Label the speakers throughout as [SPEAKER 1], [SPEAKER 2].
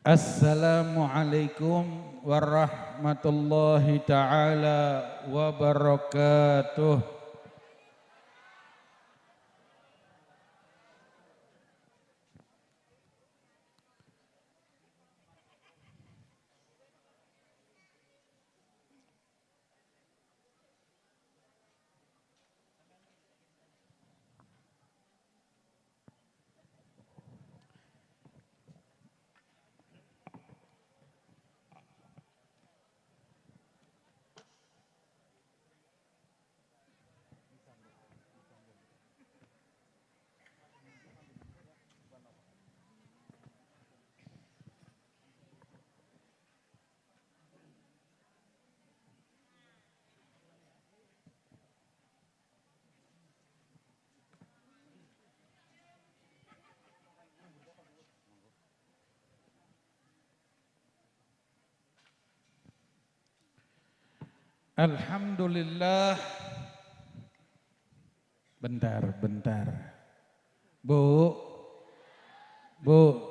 [SPEAKER 1] Assalamualaikum warahmatullahi taala wabarakatuh. Alhamdulillah. Bentar. Bu, Bu.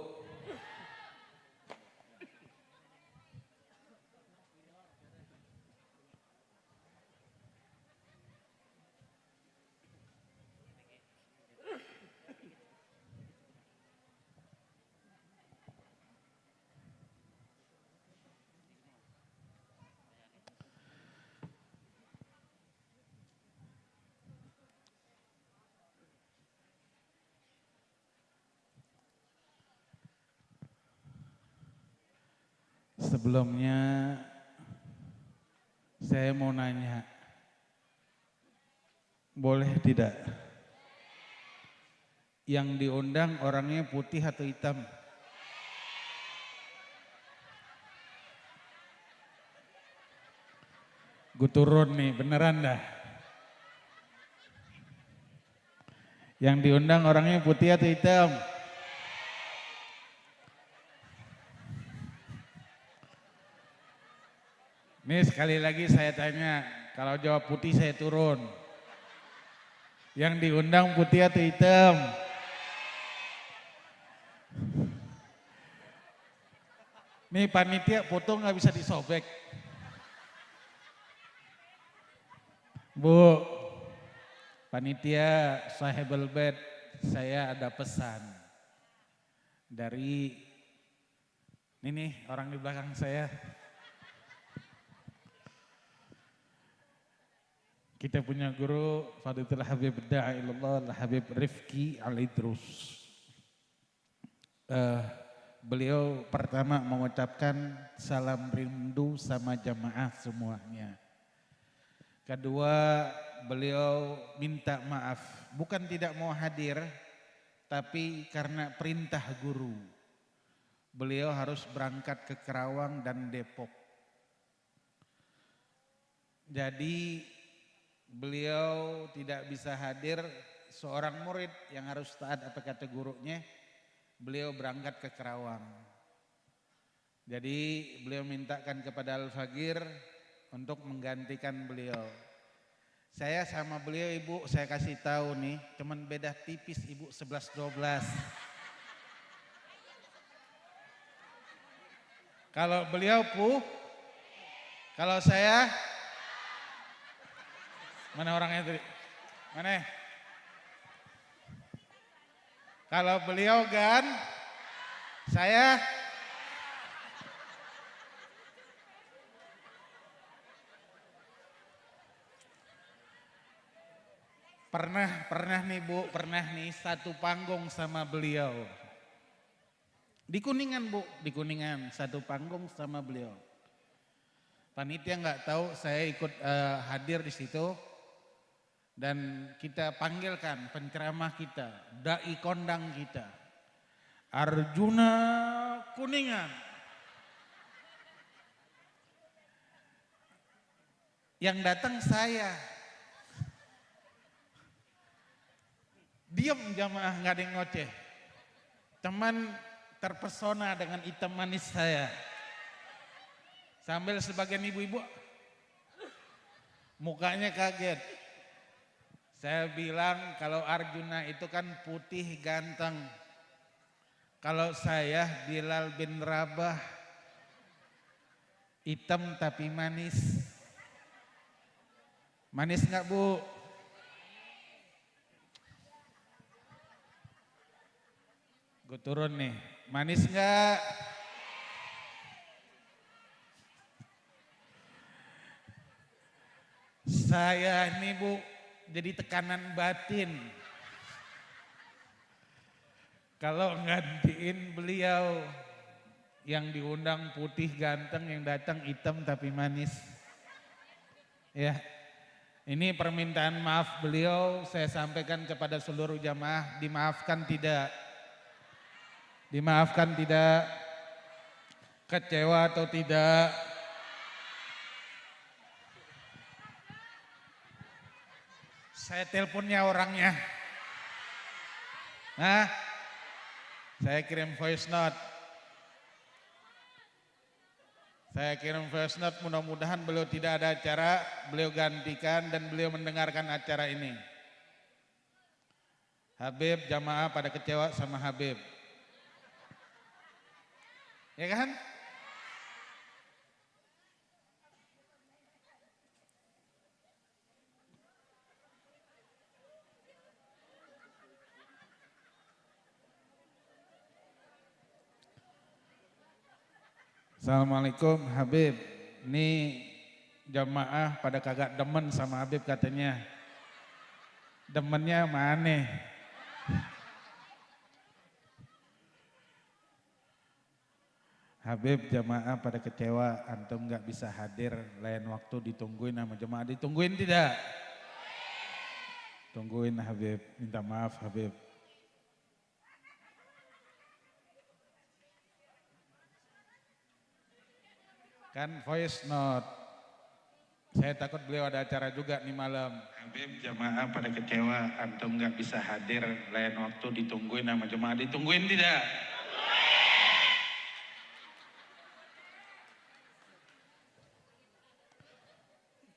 [SPEAKER 1] Sebelumnya saya mau nanya, boleh tidak? Yang diundang orangnya putih atau hitam? Gue turun nih, beneran dah. Yang diundang orangnya putih atau hitam? Nih sekali lagi saya tanya, kalau jawab putih saya turun. Yang diundang putih atau hitam? Nih panitia foto nggak bisa disobek. Bu, panitia sahibul bed, saya ada pesan dari ini nih orang di belakang saya. Kita punya guru Fadilatul Habib Da'ilullah Habib Rifki Al-Idrus. Beliau pertama mengucapkan salam rindu sama jamaah semuanya. Kedua, beliau minta maaf, bukan tidak mau hadir, tapi karena perintah guru. Beliau harus berangkat ke Karawang dan Depok. Jadi beliau tidak bisa hadir, seorang murid yang harus taat apa kata gurunya, beliau berangkat ke Karawang. Jadi beliau mintakan kepada Al-Fagir untuk menggantikan beliau. Saya sama beliau ibu, saya kasih tahu nih, cuman beda tipis ibu 11-12. Kalau beliau kalau saya, mana orangnya tadi? Mana? Kalau beliau gan, saya pernah nih Bu, pernah nih satu panggung sama beliau. Di Kuningan Bu, di Kuningan satu panggung sama beliau. Panitia nggak tahu, saya ikut hadir di situ dan kita panggilkan penceramah kita, dai kondang kita, Arjuna Kuningan. Yang datang saya. Diam jamaah, nggak ada yang ngoceh. Teman terpesona dengan hitam manis saya. Sambil sebagian ibu-ibu mukanya kaget. Saya bilang kalau Arjuna itu kan putih ganteng. Kalau saya Bilal bin Rabah, hitam tapi manis. Manis nggak Bu? Gue turun nih, manis nggak? Saya ini Bu, jadi tekanan batin. Kalau gantiin beliau, yang diundang putih ganteng, yang datang hitam tapi manis. Ya, ini permintaan maaf beliau saya sampaikan kepada seluruh jamaah, dimaafkan tidak? Dimaafkan tidak? Kecewa atau tidak? Saya teleponnya orangnya. Nah, saya kirim voice note. Mudah-mudahan beliau tidak ada acara, beliau gantikan dan beliau mendengarkan acara ini. Habib, jamaah pada kecewa sama Habib. Ya kan? Assalamualaikum Habib, ini jamaah pada kagak demen sama Habib katanya. Demennya mana? Habib, jamaah pada kecewa, antum gak bisa hadir, lain waktu ditungguin sama jamaah. Ditungguin tidak? Tungguin Habib, minta maaf Habib. Kan voice note, saya takut beliau ada acara juga nih malam. Habib, jamaah pada kecewa, antum gak bisa hadir, lain waktu ditungguin sama jemaah. Ditungguin tidak?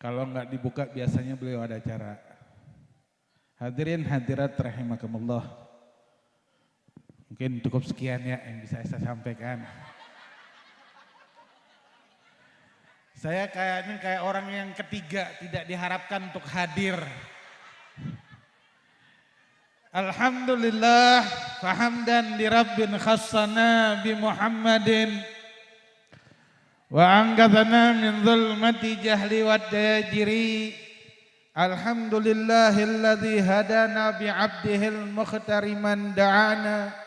[SPEAKER 1] Kalau nggak dibuka biasanya beliau ada acara. Hadirin hadirat rahimakumullah. Mungkin cukup sekian ya yang bisa saya sampaikan. Saya kayaknya kayak orang yang ketiga tidak diharapkan untuk hadir. Alhamdulillah, fahamdan li rabbin khassana bi Muhammadin wa angkatana min zulmati jahli wa dajiri. Alhamdulillahilladzi hadana bi abdihil mukhtari man da'ana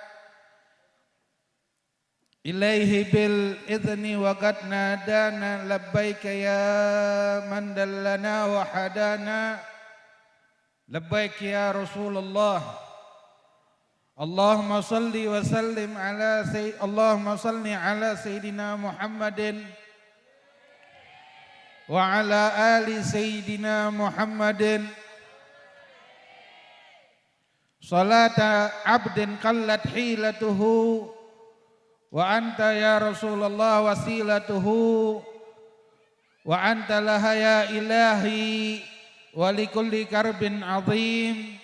[SPEAKER 1] ilaihi bil idzni wa qad nadana labbaika ya man dallana wa hadana labbaik ya Rasulullah. Allahumma salli wa sallim ala Allahumma salli ala sayyidina Muhammadin wa ala ali sayyidina Muhammadin salata abdin qallat hilatuhu wa anta ya Rasulullah wasilatuhu wa anta laha ya ilahi wa likulli karbin azim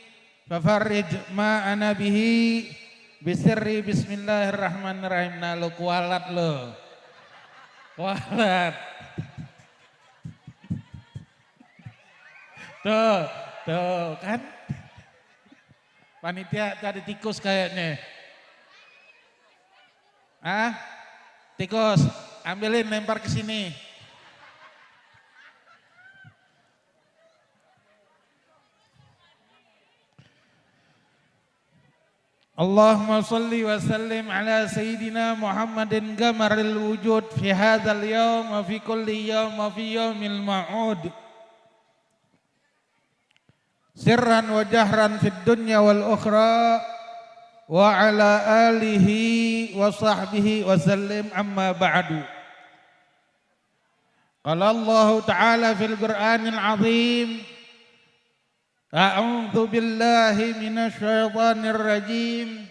[SPEAKER 1] fafarrij ma ana bihi bisirri bismillahirrahmanirrahim. Nah lo kualat lo, kualat tuh kan panitia tadi tikus kayaknya. Ah, tikus, ambilin lempar ke sini. Allahumma salli wa sallim ala sayyidina Muhammadin gamaril wujud fi hadzal yawm wa fi kulli yawm wa fi yawmil ma'ud. Sirran wa jahran fid dunya wal ukhra. Wa ala alihi wa sahbihi wa sallim amma ba'du. Qala Allah Ta'ala fil Qur'anil Azim, a'udzu billahi minasy syaithanir rajim.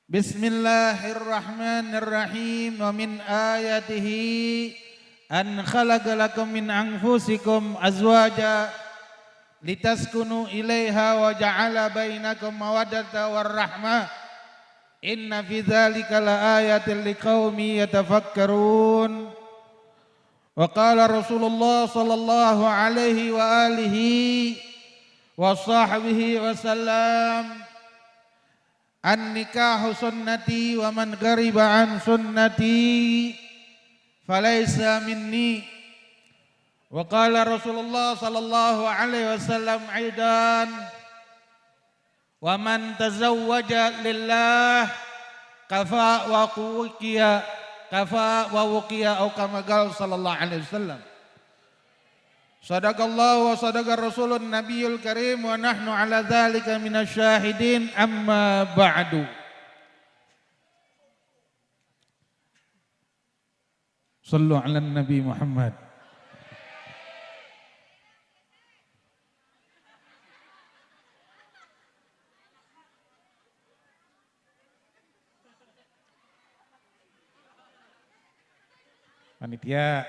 [SPEAKER 1] Bismillahirrahmanirrahim. Wa min ayatihi an khalaqa lakum min anfusikum azwaja litaskunu ilaiha wa ja'ala bainakum mawaddata warahmah Inna fi dzalika laayatin liqaumin yatafakkarun. Wa qala Rasulullah sallallahu alaihi wa alihi wa sahbihi wasallam, an-nikahu sunnati wa man ghariba an sunnati falaysa minni. Wa qala Rasulullah sallallahu alaihi wasallam aidan, wa man tazawwaja lillah kafa wa wuqiya au kama qala sallallahu alaihi wasallam. Sadaqallahu wa sadaqa rasulun nabiyul karim wa nahnu ala dzalika minasyahidin, amma ba'du. Sallu ala nabi Muhammad. Panitia,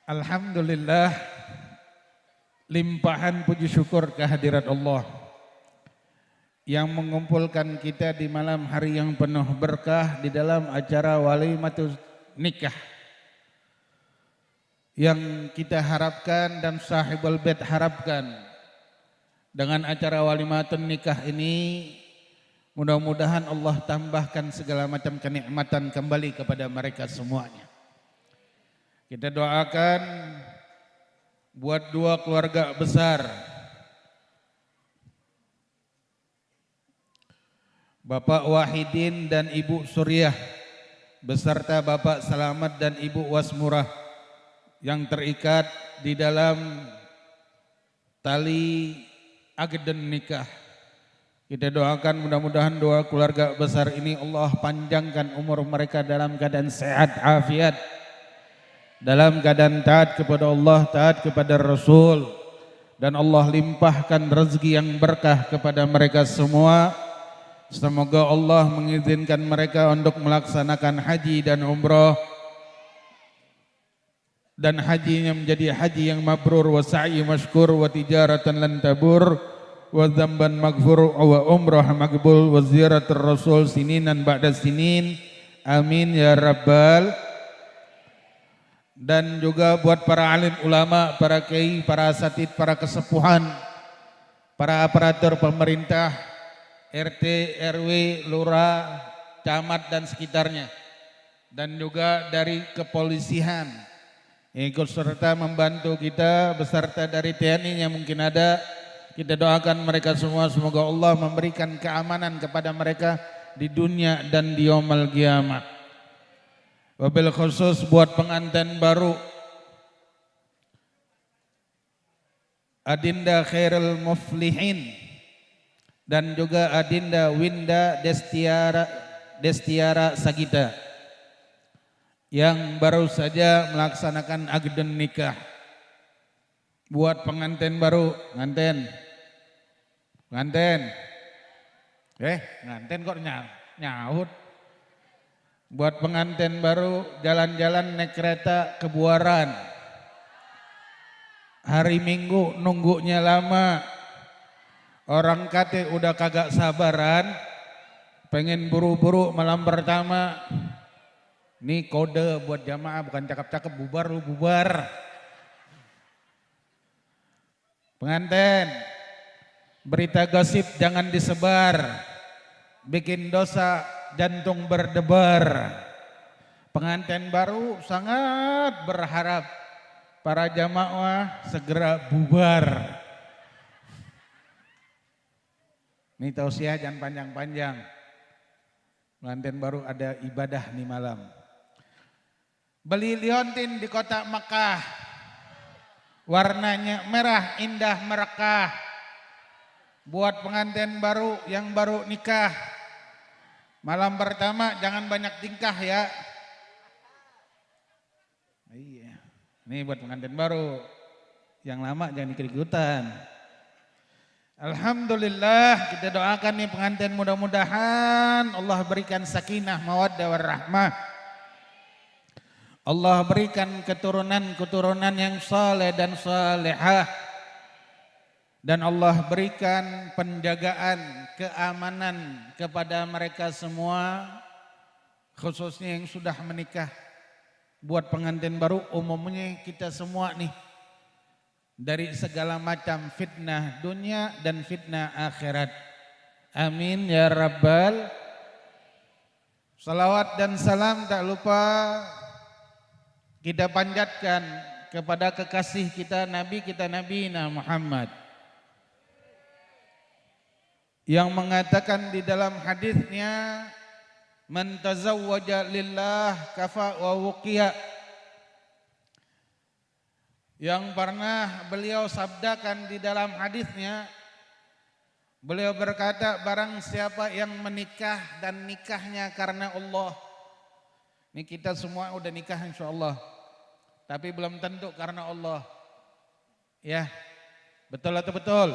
[SPEAKER 1] alhamdulillah, limpahan puji syukur kehadirat Allah yang mengumpulkan kita di malam hari yang penuh berkah di dalam acara walimatul nikah yang kita harapkan dan sahibul bait harapkan. Dengan acara walimatul nikah ini mudah-mudahan Allah tambahkan segala macam kenikmatan kembali kepada mereka semuanya. Kita doakan buat dua keluarga besar, Bapak Wahidin dan Ibu Suryah, beserta Bapak Salamet dan Ibu Wasmurah yang terikat di dalam tali akden nikah. Kita doakan mudah-mudahan dua keluarga besar ini Allah panjangkan umur mereka dalam keadaan sehat, afiat, dalam keadaan taat kepada Allah, taat kepada Rasul, dan Allah limpahkan rezeki yang berkah kepada mereka semua. Semoga Allah mengizinkan mereka untuk melaksanakan haji dan umrah, dan hajinya menjadi haji yang mabrur, wa sa'i mashkur, wa tijaratan lan tabur, wa dzamban maghfur, wa umrah maqbul, wa ziyaratur Rasul sininan ba'da sinin. Amin ya rabbal. Dan juga buat para alim ulama, para kiai, para asatid, para kesepuhan, para aparatur pemerintah, RT, RW, lurah, camat dan sekitarnya, dan juga dari kepolisian ikut serta membantu kita beserta dari TNI yang mungkin ada. Kita doakan mereka semua, semoga Allah memberikan keamanan kepada mereka di dunia dan di yaumul qiyamah. Wabil khusus buat pengantin baru Adinda Khairul Muflihin dan juga Adinda Winda Destiara Sagita yang baru saja melaksanakan akden nikah. Buat pengantin baru, nganten kok nyaut. Buat pengantin baru jalan-jalan naik kereta ke Buaran, hari Minggu nunggunya lama, orang kate udah kagak sabaran, pengen buru-buru malam pertama. Ini kode buat jamaah, bukan cakep-cakep, bubar lu bubar. Pengantin, berita gosip jangan disebar, bikin dosa jantung berdebar. Pengantin baru sangat berharap para jamaah segera bubar. Ini tausiah jangan panjang-panjang. Pengantin baru ada ibadah nih malam. Beli liontin di kota Mekah, warnanya merah indah merekah. Buat pengantin baru yang baru nikah, malam pertama jangan banyak tingkah ya. Iya, ini buat pengantin baru. Yang lama jangan ikut-ikutan. Alhamdulillah, kita doakan nih pengantin, mudah-mudahan Allah berikan sakinah, mawaddah, warahmah. Allah berikan keturunan-keturunan yang saleh dan salehah. Dan Allah berikan penjagaan, keamanan kepada mereka semua, khususnya yang sudah menikah. Buat pengantin baru, umumnya kita semua nih, dari segala macam fitnah dunia dan fitnah akhirat. Amin ya rabbal. Salawat dan salam tak lupa kita panjatkan kepada kekasih kita Nabi Muhammad, yang mengatakan di dalam hadisnya, man tazawwaja lillah kafa wa wuqiya. Yang pernah beliau sabdakan di dalam hadisnya, beliau berkata, barang siapa yang menikah dan nikahnya karena Allah. Ini kita semua udah nikah insyaallah, tapi belum tentu karena Allah. Ya, betul atau betul?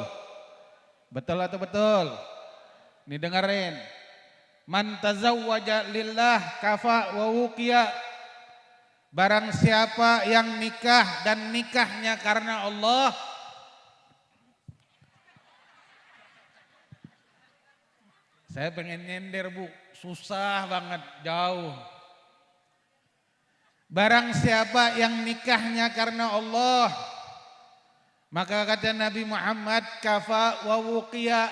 [SPEAKER 1] Betul atau betul? Nih dengerin. Man tazawwaja lillah kafa wa wuqiya. Barang siapa yang nikah dan nikahnya karena Allah, saya pengen nyender bu, susah banget, jauh. Barang siapa yang nikahnya karena Allah, maka kata Nabi Muhammad, kafa wa wuqiya,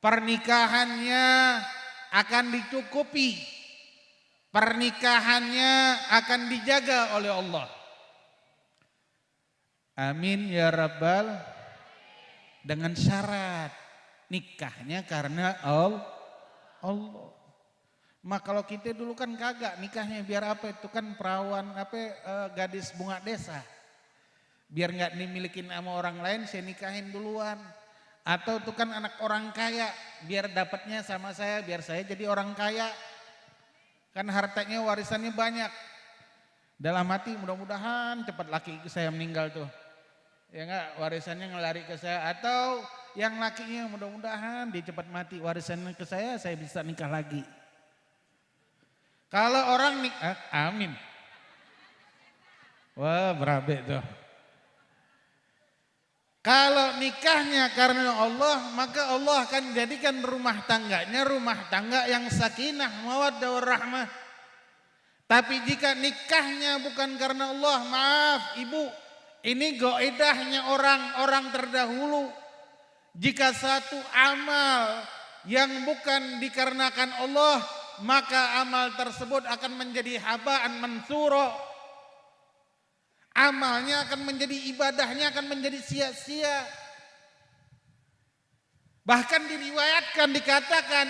[SPEAKER 1] pernikahannya akan dicukupi, pernikahannya akan dijaga oleh Allah. Amin ya rabbal. Dengan syarat nikahnya karena Allah. Mak kalau kita dulu kan kagak, nikahnya biar apa, itu kan perawan gadis bunga desa. Biar nggak dimilikin sama orang lain, saya nikahin duluan. Atau itu kan anak orang kaya, biar dapatnya sama saya, biar saya jadi orang kaya. Kan hartanya, warisannya banyak. Dalam hati mudah-mudahan cepat laki saya meninggal tuh. Ya enggak, warisannya ngelari ke saya. Atau yang lakinya mudah-mudahan dia cepat mati, warisannya ke saya bisa nikah lagi. Kalau orang nikah, amin. Wah berabe tuh. Kalau nikahnya karena Allah, maka Allah akan jadikan rumah tangganya rumah tangga yang sakinah, mawaddah, warahmah. Tapi jika nikahnya bukan karena Allah, maaf ibu, ini goidahnya orang-orang terdahulu. Jika satu amal yang bukan dikarenakan Allah, maka amal tersebut akan menjadi habaan mansura. Amalnya akan menjadi, ibadahnya akan menjadi sia-sia. Bahkan diriwayatkan, dikatakan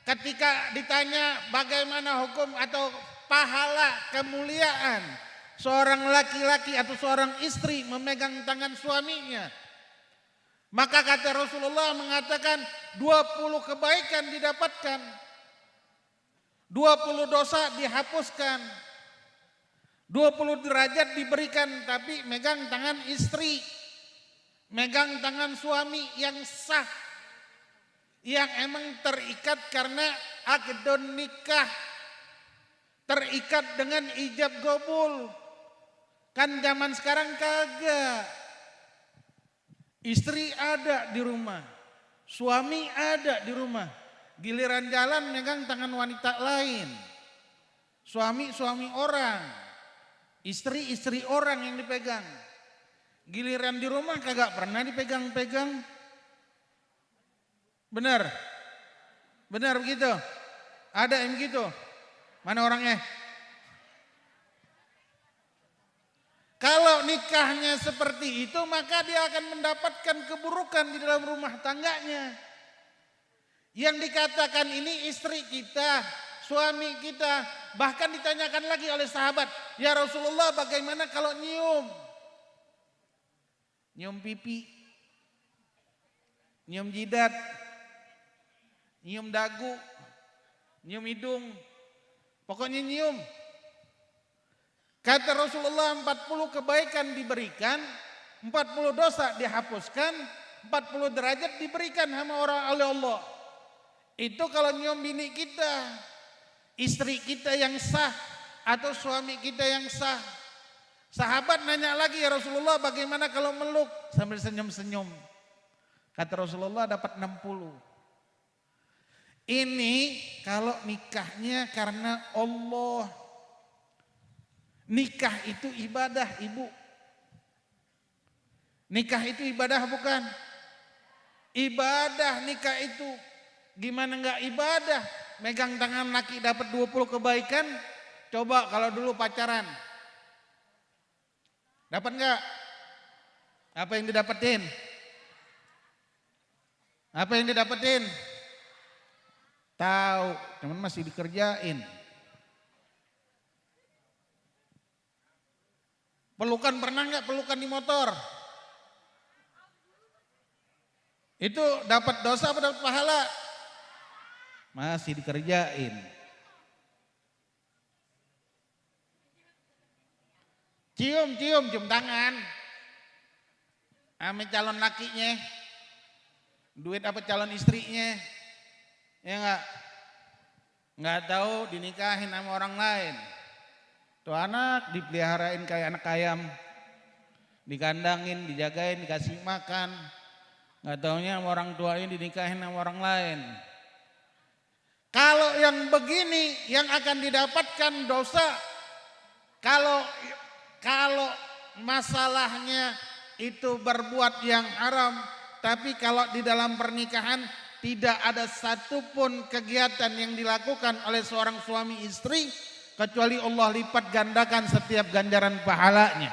[SPEAKER 1] ketika ditanya bagaimana hukum atau pahala kemuliaan seorang laki-laki atau seorang istri memegang tangan suaminya, maka kata Rasulullah mengatakan 20 kebaikan didapatkan, 20 dosa dihapuskan, 20 derajat diberikan. Tapi megang tangan istri, megang tangan suami yang sah, yang emang terikat karena akdun nikah, terikat dengan ijab gobul. Kan zaman sekarang kagak. Istri ada di rumah, suami ada di rumah, giliran jalan megang tangan wanita lain. Suami orang, istri orang yang dipegang. Giliran di rumah kagak pernah dipegang-pegang. Benar? Benar begitu? Ada yang begitu? Mana orangnya? Kalau nikahnya seperti itu, maka dia akan mendapatkan keburukan di dalam rumah tangganya. Yang dikatakan ini istri kita, suami kita. Bahkan ditanyakan lagi oleh sahabat, ya Rasulullah bagaimana kalau nyium? Nyium pipi. nyium jidat, nyium dagu, nyium hidung, pokoknya nyium. Kata Rasulullah 40 kebaikan diberikan, 40 dosa dihapuskan, 40 derajat diberikan sama orang oleh Allah. Itu kalau nyium bini kita, istri kita yang sah atau suami kita yang sah. Sahabat nanya lagi, ya Rasulullah bagaimana kalau meluk sambil senyum-senyum. Kata Rasulullah dapat 60. Ini kalau nikahnya karena Allah. Nikah itu ibadah, Ibu. Nikah itu ibadah bukan? Ibadah nikah itu. Gimana enggak ibadah? Megang tangan laki dapat 20 kebaikan. Coba kalau dulu pacaran. Dapat enggak? Apa yang didapetin? Apa yang didapetin? Tahu, cuman masih dikerjain. Pelukan pernah enggak pelukan di motor? Itu dapat dosa apa dapat pahala? Masih dikerjain. Cium tangan. Ame calon lakinya. Duit apa calon istrinya. Ya enggak? Enggak tahu dinikahin sama orang lain. Tuh anak dipeliharain kayak anak ayam. Dikandangin, dijagain, dikasih makan. Enggak taunya sama orang tuanya dinikahin sama orang lain. Kalau yang begini yang akan didapatkan dosa. Kalau masalahnya itu berbuat yang haram. Tapi kalau di dalam pernikahan tidak ada satupun kegiatan yang dilakukan oleh seorang suami istri. Kecuali Allah lipat gandakan setiap ganjaran pahalanya.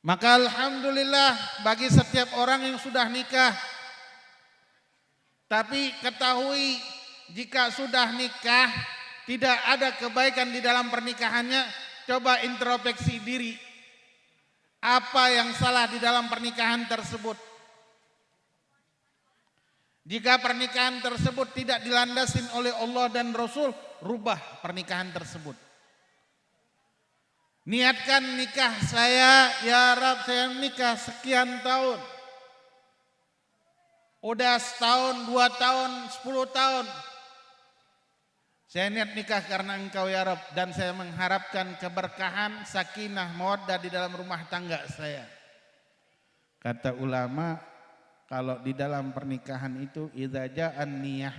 [SPEAKER 1] Maka alhamdulillah bagi setiap orang yang sudah nikah. Tapi ketahui jika sudah nikah tidak ada kebaikan di dalam pernikahannya. Coba introspeksi diri. Apa yang salah di dalam pernikahan tersebut? Jika pernikahan tersebut tidak dilandasin oleh Allah dan Rasul, rubah pernikahan tersebut. Niatkan nikah saya, ya Rab saya nikah sekian tahun. Udah setahun, 2 tahun, 10 tahun. Saya niat nikah karena Engkau ya Rab dan saya mengharapkan keberkahan, sakinah, mawaddah di dalam rumah tangga saya. Kata ulama, kalau di dalam pernikahan itu idza ja'an niyah.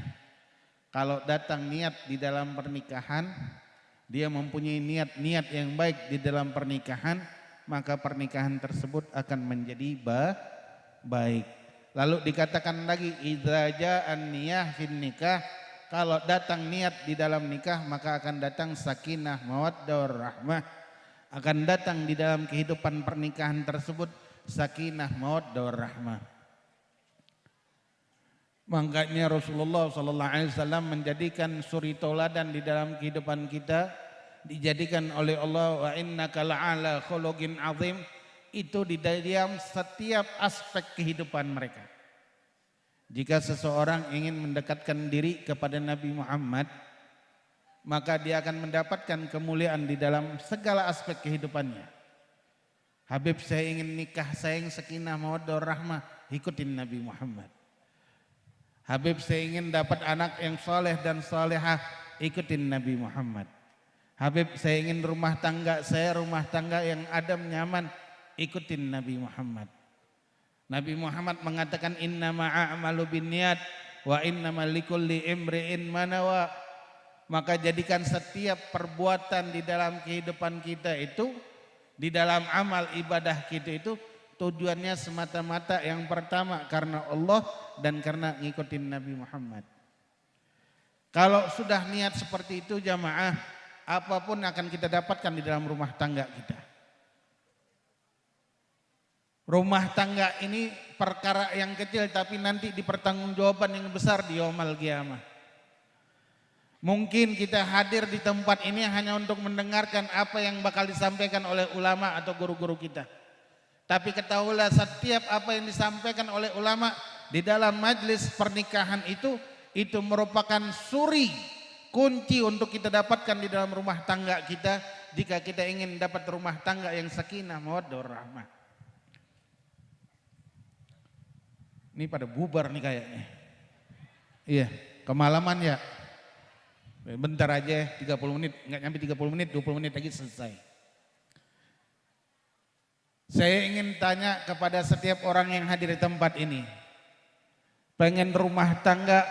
[SPEAKER 1] Kalau datang niat di dalam pernikahan, dia mempunyai niat yang baik di dalam pernikahan, maka pernikahan tersebut akan menjadi baik. Lalu dikatakan lagi idza ja'an niyah fin nikah. Kalau datang niat di dalam nikah, maka akan datang sakinah, mawaddah, rahmah. Akan datang di dalam kehidupan pernikahan tersebut sakinah, mawaddah, rahmah. Makanya Rasulullah SAW menjadikan suri tauladan di dalam kehidupan kita, dijadikan oleh Allah wa innaka la'ala khuluqin azim, itu di dalam setiap aspek kehidupan mereka. Jika seseorang ingin mendekatkan diri kepada Nabi Muhammad, maka dia akan mendapatkan kemuliaan di dalam segala aspek kehidupannya. Habib saya ingin nikah, sayang sakinah mawaddah rahmah, ikutin Nabi Muhammad. Habib saya ingin dapat anak yang soleh dan solehah, ikutin Nabi Muhammad. Habib saya ingin rumah tangga saya rumah tangga yang adem nyaman, ikutin Nabi Muhammad. Nabi Muhammad mengatakan innama a'malu binniyat wa innama likulli imri'in ma nawa. Maka jadikan setiap perbuatan di dalam kehidupan kita itu, di dalam amal ibadah kita itu, tujuannya semata-mata yang pertama karena Allah dan karena ngikutin Nabi Muhammad. Kalau sudah niat seperti itu jamaah, apapun akan kita dapatkan di dalam rumah tangga kita. Rumah tangga ini perkara yang kecil tapi nanti dipertanggungjawaban yang besar di yaumul qiyamah. Mungkin kita hadir di tempat ini hanya untuk mendengarkan apa yang bakal disampaikan oleh ulama atau guru-guru kita. Tapi ketahuilah setiap apa yang disampaikan oleh ulama di dalam majelis pernikahan itu merupakan suri kunci untuk kita dapatkan di dalam rumah tangga kita jika kita ingin dapat rumah tangga yang sakinah mawaddah warahmah. Ini pada bubar nih kayaknya. Iya, kemalaman ya. Bentar aja 30 menit, enggak nyampe 30 menit, 20 menit lagi selesai. Saya ingin tanya kepada setiap orang yang hadir di tempat ini. Pengen rumah tangga,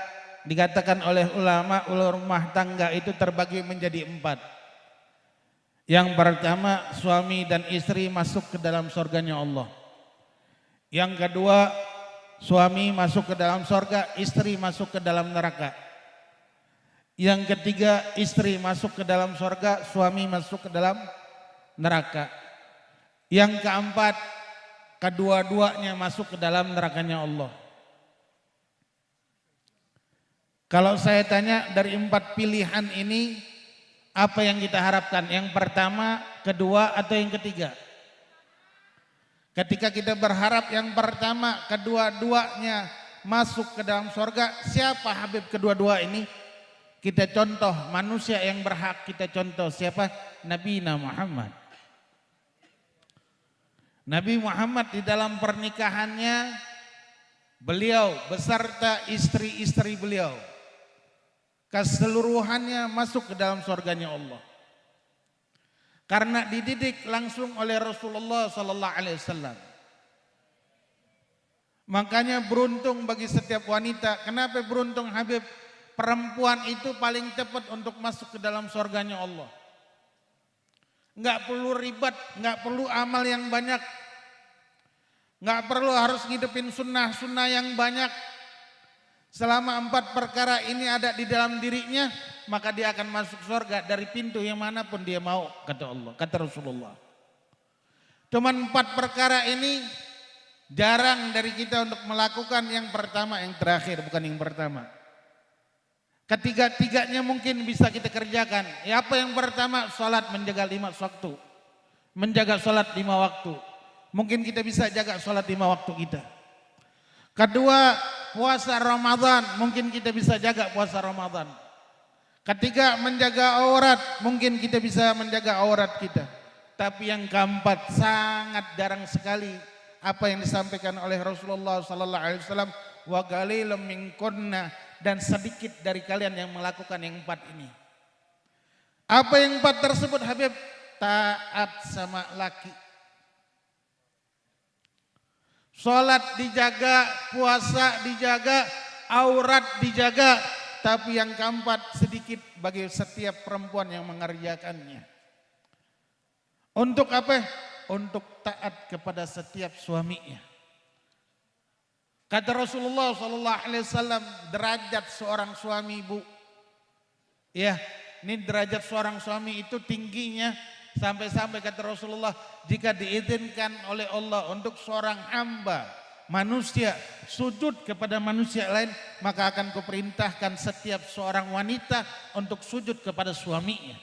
[SPEAKER 1] dikatakan oleh ulama rumah tangga itu terbagi menjadi 4. Yang pertama, suami dan istri masuk ke dalam surganya Allah. Yang kedua, suami masuk ke dalam surga, istri masuk ke dalam neraka. Yang ketiga, istri masuk ke dalam surga, suami masuk ke dalam neraka. Yang keempat, kedua-duanya masuk ke dalam nerakanya Allah. Kalau saya tanya dari 4 pilihan ini, apa yang kita harapkan? Yang pertama, kedua, atau yang ketiga? Ketika kita berharap yang pertama, kedua-duanya masuk ke dalam surga, siapa Habib kedua-dua ini? Kita contoh manusia yang berhak kita contoh, siapa? Nabi Muhammad. Nabi Muhammad di dalam pernikahannya, beliau beserta istri-istri beliau keseluruhannya masuk ke dalam surganya Allah. Karena dididik langsung oleh Rasulullah sallallahu alaihi wasallam. Makanya beruntung bagi setiap wanita. Kenapa beruntung Habib? Perempuan itu paling cepat untuk masuk ke dalam surganya Allah. Enggak perlu ribet, enggak perlu amal yang banyak. Enggak perlu harus ngidupin sunnah-sunnah yang banyak. Selama 4 perkara ini ada di dalam dirinya, maka dia akan masuk surga dari pintu yang manapun dia mau, kata Allah, kata Rasulullah. Cuman 4 perkara ini jarang dari kita untuk melakukan yang pertama, yang terakhir, bukan yang pertama. Ketiga-tiganya mungkin bisa kita kerjakan. Ya, apa yang pertama? Salat, menjaga 5 waktu. Menjaga salat 5 waktu. Mungkin kita bisa jaga salat 5 waktu kita. Kedua, puasa Ramadan. Mungkin kita bisa jaga puasa Ramadan. Ketiga, menjaga aurat. Mungkin kita bisa menjaga aurat kita. Tapi yang keempat, sangat jarang sekali apa yang disampaikan oleh Rasulullah sallallahu alaihi wasallam, wa qalilum minkunna, dan sedikit dari kalian yang melakukan yang 4 ini. Apa yang 4 tersebut Habib? Taat sama laki. Salat dijaga, puasa dijaga, aurat dijaga, tapi yang keempat sedikit bagi setiap perempuan yang mengerjakannya. Untuk apa? Untuk taat kepada setiap suaminya. Kata Rasulullah sallallahu alaihi wasallam, derajat seorang suami, Bu. Ya, ini derajat seorang suami itu tingginya sampai-sampai kata Rasulullah, jika diizinkan oleh Allah untuk seorang hamba manusia sujud kepada manusia lain, maka akan kuperintahkan setiap seorang wanita untuk sujud kepada suaminya.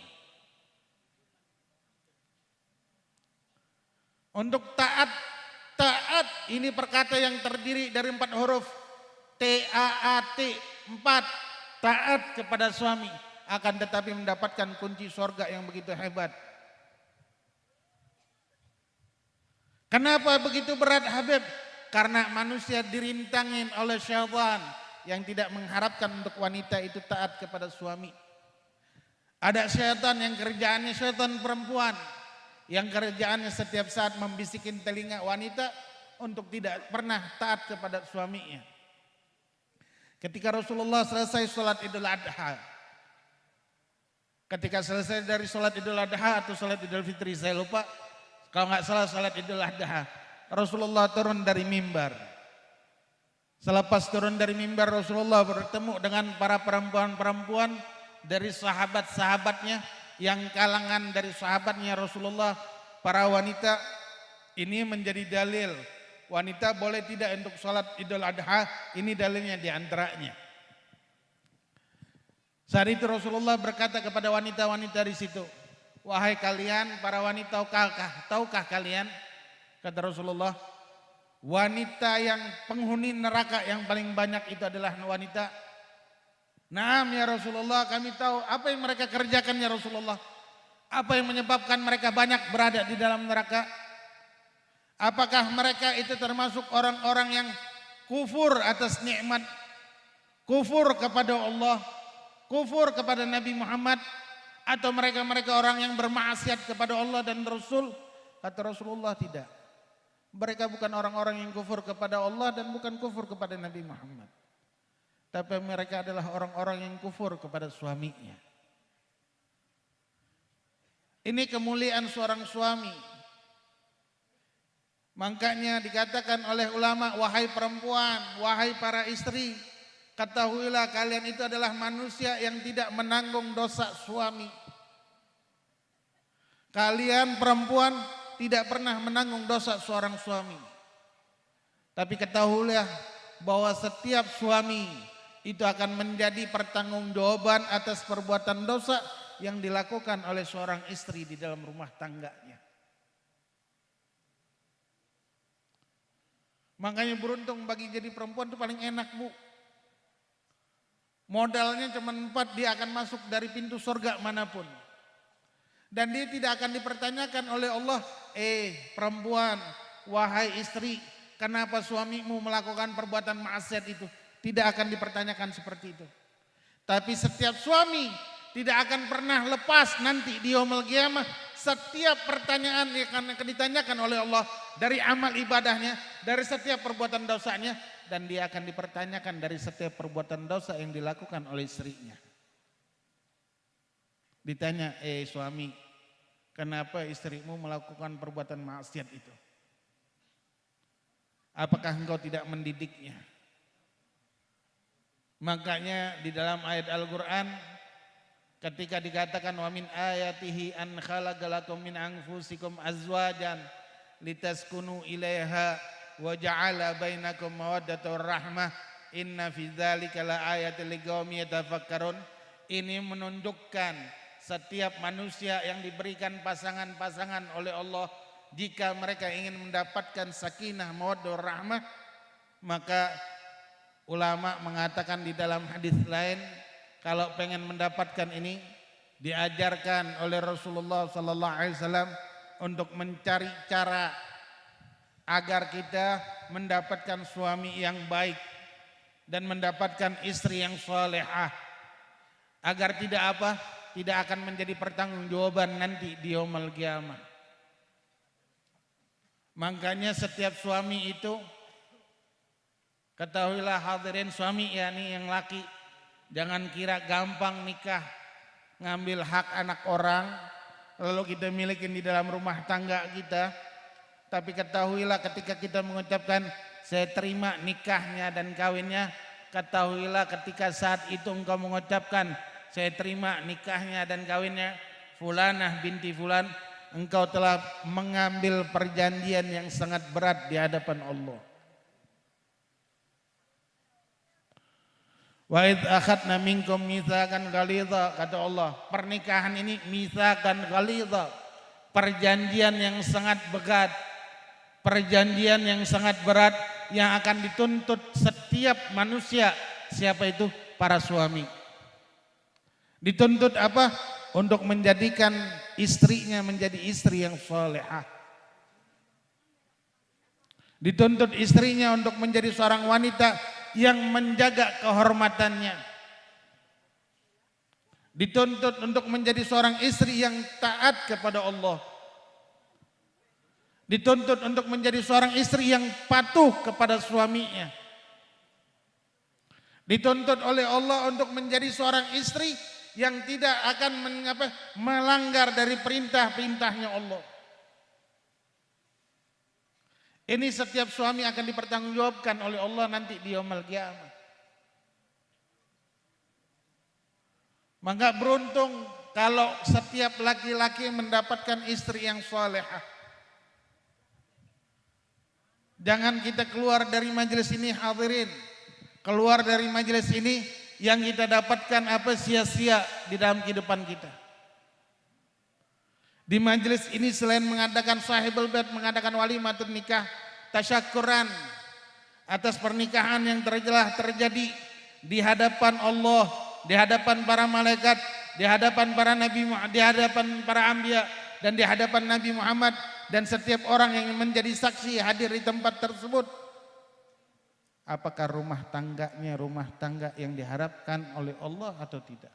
[SPEAKER 1] Untuk taat ini perkata yang terdiri dari 4 huruf. T-A-A-T, 4. Taat kepada suami, akan tetapi mendapatkan kunci surga yang begitu hebat. Kenapa begitu berat Habib? Karena manusia dirintangin oleh syaitan yang tidak mengharapkan untuk wanita itu taat kepada suami. Ada syaitan yang kerjaannya syaitan perempuan, yang kerjaannya setiap saat membisikin telinga wanita untuk tidak pernah taat kepada suaminya. Ketika Rasulullah selesai sholat Idul Adha, ketika selesai dari sholat Idul Adha atau sholat Idul Fitri, saya lupa, kalau nggak salah sholat Idul Adha, Rasulullah turun dari mimbar. Selepas turun dari mimbar, Rasulullah bertemu dengan para perempuan-perempuan dari sahabat-sahabatnya, yang kalangan dari sahabatnya Rasulullah, para wanita. Ini menjadi dalil wanita boleh tidak untuk sholat Idul Adha, ini dalilnya diantaranya. Saat itu Rasulullah berkata kepada wanita-wanita di situ, wahai kalian para wanita, tahukah kalian Kata Rasulullah, wanita yang penghuni neraka yang paling banyak itu adalah wanita. Naam ya Rasulullah, kami tahu. Apa yang mereka kerjakan ya Rasulullah? Apa yang menyebabkan mereka banyak berada di dalam neraka? Apakah mereka itu termasuk orang-orang yang kufur atas nikmat, kufur kepada Allah, kufur kepada Nabi Muhammad, atau mereka-mereka orang yang bermaksiat kepada Allah dan Rasul? Kata Rasulullah, tidak. Mereka bukan orang-orang yang kufur kepada Allah dan bukan kufur kepada Nabi Muhammad. Tapi mereka adalah orang-orang yang kufur kepada suaminya. Ini kemuliaan seorang suami. Makanya dikatakan oleh ulama, wahai perempuan, wahai para istri, ketahuilah kalian itu adalah manusia yang tidak menanggung dosa suami. Kalian perempuan tidak pernah menanggung dosa seorang suami. Tapi ketahuilah bahwa setiap suami itu akan menjadi pertanggungjawaban atas perbuatan dosa yang dilakukan oleh seorang istri di dalam rumah tangganya. Makanya beruntung bagi jadi perempuan itu paling enak, Bu. Modalnya cuma 4, dia akan masuk dari pintu surga manapun. Dan dia tidak akan dipertanyakan oleh Allah, perempuan, wahai istri, kenapa suamimu melakukan perbuatan maksiat itu? Tidak akan dipertanyakan seperti itu. Tapi setiap suami tidak akan pernah lepas nanti di yaumul qiyamah. Setiap pertanyaan yang akan ditanyakan oleh Allah dari amal ibadahnya, dari setiap perbuatan dosanya, dan dia akan dipertanyakan dari setiap perbuatan dosa yang dilakukan oleh istrinya. Ditanya, suami, kenapa istrimu melakukan perbuatan maksiat itu? Apakah engkau tidak mendidiknya? Makanya di dalam ayat Al-Quran ketika dikatakan wa min ayatihi an khalaqalakum min anfusikum azwajan litaskunu ilaiha wa ja'ala bainakum mawaddatan rahmah inna fi dzalika laayatil liqaumin yatafakkarun. Ini menunjukkan setiap manusia yang diberikan pasangan-pasangan oleh Allah, jika mereka ingin mendapatkan sakinah mawaddah rahmah, maka ulama mengatakan di dalam hadis lain, kalau pengen mendapatkan ini diajarkan oleh Rasulullah sallallahu alaihi wasallam untuk mencari cara agar kita mendapatkan suami yang baik dan mendapatkan istri yang salehah, agar tidak apa? Tidak akan menjadi pertanggungjawaban nanti di yaumul qiyamah. Makanya setiap suami itu, ketahuilah hadirin suami, yakni yang laki, jangan kira gampang nikah, ngambil hak anak orang lalu kita milikin di dalam rumah tangga kita. Tapi ketahuilah ketika kita mengucapkan saya terima nikahnya dan kawinnya, ketahuilah ketika saat itu engkau mengucapkan saya terima nikahnya dan kawinnya fulanah binti fulan, engkau telah mengambil perjanjian yang sangat berat di hadapan Allah. Wa idz akhadna minkum mitsaqan ghalidha, kata Allah, pernikahan ini mitsaqan ghalidha, perjanjian yang sangat berat, perjanjian yang sangat berat yang akan dituntut setiap manusia. Siapa itu? Para suami. Dituntut apa? Untuk menjadikan istrinya menjadi istri yang salehah. Dituntut istrinya untuk menjadi seorang wanita yang menjaga kehormatannya. Dituntut untuk menjadi seorang istri yang taat kepada Allah. Dituntut untuk menjadi seorang istri yang patuh kepada suaminya. Dituntut oleh Allah untuk menjadi seorang istri yang tidak akan melanggar dari perintah-perintahnya Allah. Ini setiap suami akan dipertanggungjawabkan oleh Allah nanti di yaumul qiyamah. Maka beruntung kalau setiap laki-laki mendapatkan istri yang salehah. Jangan kita keluar dari majelis ini hadirin, keluar dari majelis ini yang kita dapatkan apa sia-sia di dalam kehidupan kita. Di majelis ini selain mengadakan sahibul bait, mengadakan walimatul nikah, tasyakuran atas pernikahan yang telah terjadi di hadapan Allah, di hadapan para malaikat, di hadapan para nabi, di hadapan para anbiya, dan di hadapan Nabi Muhammad dan setiap orang yang menjadi saksi hadir di tempat tersebut. Apakah rumah tangganya rumah tangga yang diharapkan oleh Allah atau tidak?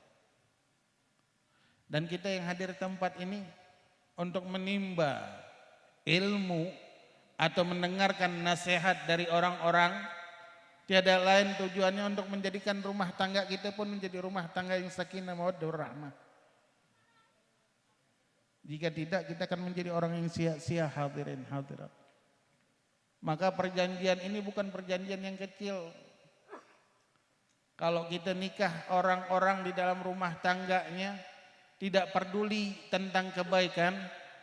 [SPEAKER 1] Dan kita yang hadir di tempat ini untuk menimba ilmu atau mendengarkan nasihat dari orang-orang, tiada lain tujuannya untuk menjadikan rumah tangga kita pun menjadi rumah tangga yang sakinah mawaddah warahmah. Jika tidak, kita akan menjadi orang yang sia-sia. Hadirin hadirat, maka perjanjian ini bukan perjanjian yang kecil. Kalau kita nikah, orang-orang di dalam rumah tangganya tidak peduli tentang kebaikan,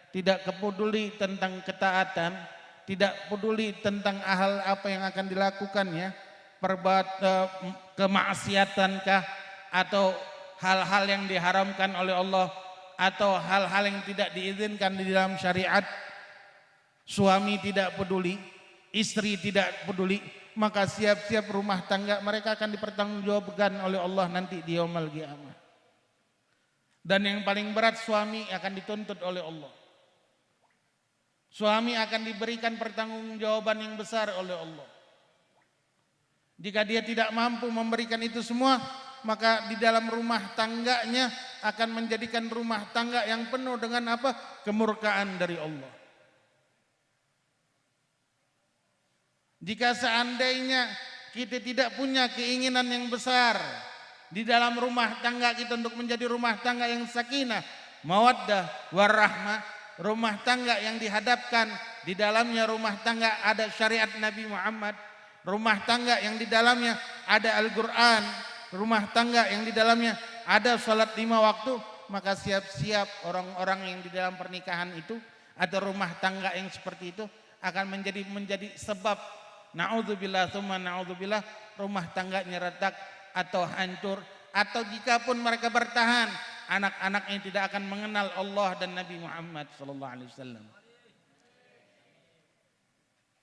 [SPEAKER 1] tidak peduli tentang ketaatan, tidak peduli tentang hal apa yang akan dilakukannya, kemaksiatankah atau hal-hal yang diharamkan oleh Allah atau hal-hal yang tidak diizinkan di dalam syariat. Suami tidak peduli, istri tidak peduli, maka siap-siap rumah tangga mereka akan dipertanggungjawabkan oleh Allah nanti di yaumul qiyamah. Dan yang paling berat, suami akan dituntut oleh Allah. Suami akan diberikan pertanggungjawaban yang besar oleh Allah. Jika dia tidak mampu memberikan itu semua, maka di dalam rumah tangganya akan menjadikan rumah tangga yang penuh dengan apa? Kemurkaan dari Allah. Jika seandainya kita tidak punya keinginan yang besar di dalam rumah tangga kita untuk menjadi rumah tangga yang sakinah, mawaddah, warahmah, rumah tangga yang dihadapkan di dalamnya rumah tangga ada syariat Nabi Muhammad, rumah tangga yang di dalamnya ada Al-Quran, rumah tangga yang di dalamnya ada salat 5 waktu, maka siap-siap orang-orang yang di dalam pernikahan itu atau rumah tangga yang seperti itu akan menjadi sebab na'udzubillah tsumma na'udzubillah rumah tangganya retak atau hancur, atau jikapun mereka bertahan, anak-anaknya tidak akan mengenal Allah dan Nabi Muhammad sallallahu alaihi wasallam.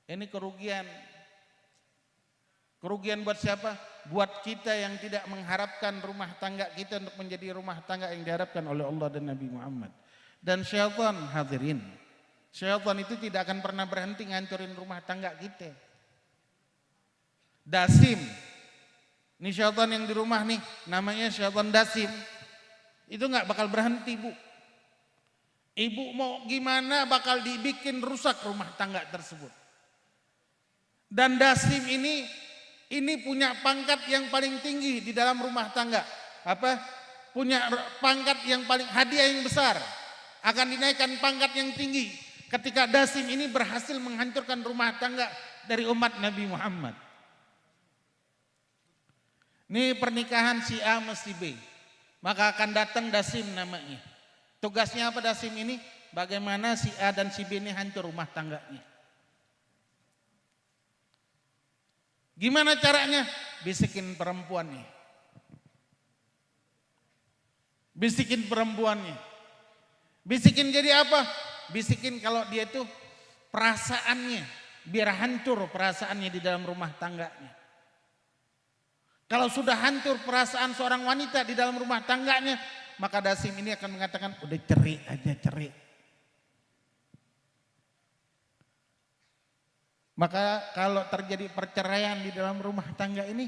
[SPEAKER 1] Ini kerugian. Kerugian buat siapa? Buat kita yang tidak mengharapkan rumah tangga kita untuk menjadi rumah tangga yang diharapkan oleh Allah dan Nabi Muhammad. Dan syaitan, hadirin, syaitan itu tidak akan pernah berhenti ngancurin rumah tangga kita. Dasim, ini syaitan yang di rumah nih, namanya syaitan dasim. Itu nggak bakal berhenti, Bu. Ibu mau gimana bakal dibikin rusak rumah tangga tersebut. Dan dasim ini punya pangkat yang paling tinggi di dalam rumah tangga. Apa? Punya pangkat yang paling, hadiah yang besar. Akan dinaikkan pangkat yang tinggi ketika dasim ini berhasil menghancurkan rumah tangga dari umat Nabi Muhammad. Ini pernikahan si A mesti B, maka akan datang dasim namanya. Tugasnya apa dasim ini? Bagaimana si A dan si B ini hancur rumah tangganya. Gimana caranya? Bisikin perempuannya. Bisikin perempuannya. Bisikin jadi apa? Bisikin kalau dia itu perasaannya, biar hancur perasaannya di dalam rumah tangganya. Kalau sudah hancur perasaan seorang wanita di dalam rumah tangganya, maka dasim ini akan mengatakan, udah cerai aja, cerai. Maka kalau terjadi perceraian di dalam rumah tangga ini,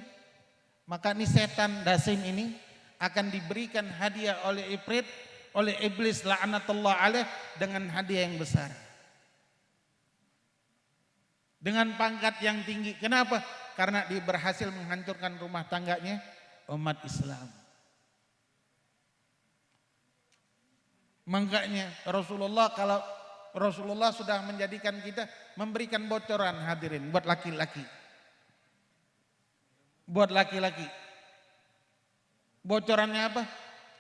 [SPEAKER 1] maka ini setan dasim ini akan diberikan hadiah oleh ifrit, oleh iblis la'natullah alaih, dengan hadiah yang besar. Dengan pangkat yang tinggi. Kenapa? Karena dia berhasil menghancurkan rumah tangganya umat Islam. Makanya Rasulullah, kalau Rasulullah sudah menjadikan kita, memberikan bocoran, hadirin, buat laki-laki. Buat laki-laki. Bocorannya apa?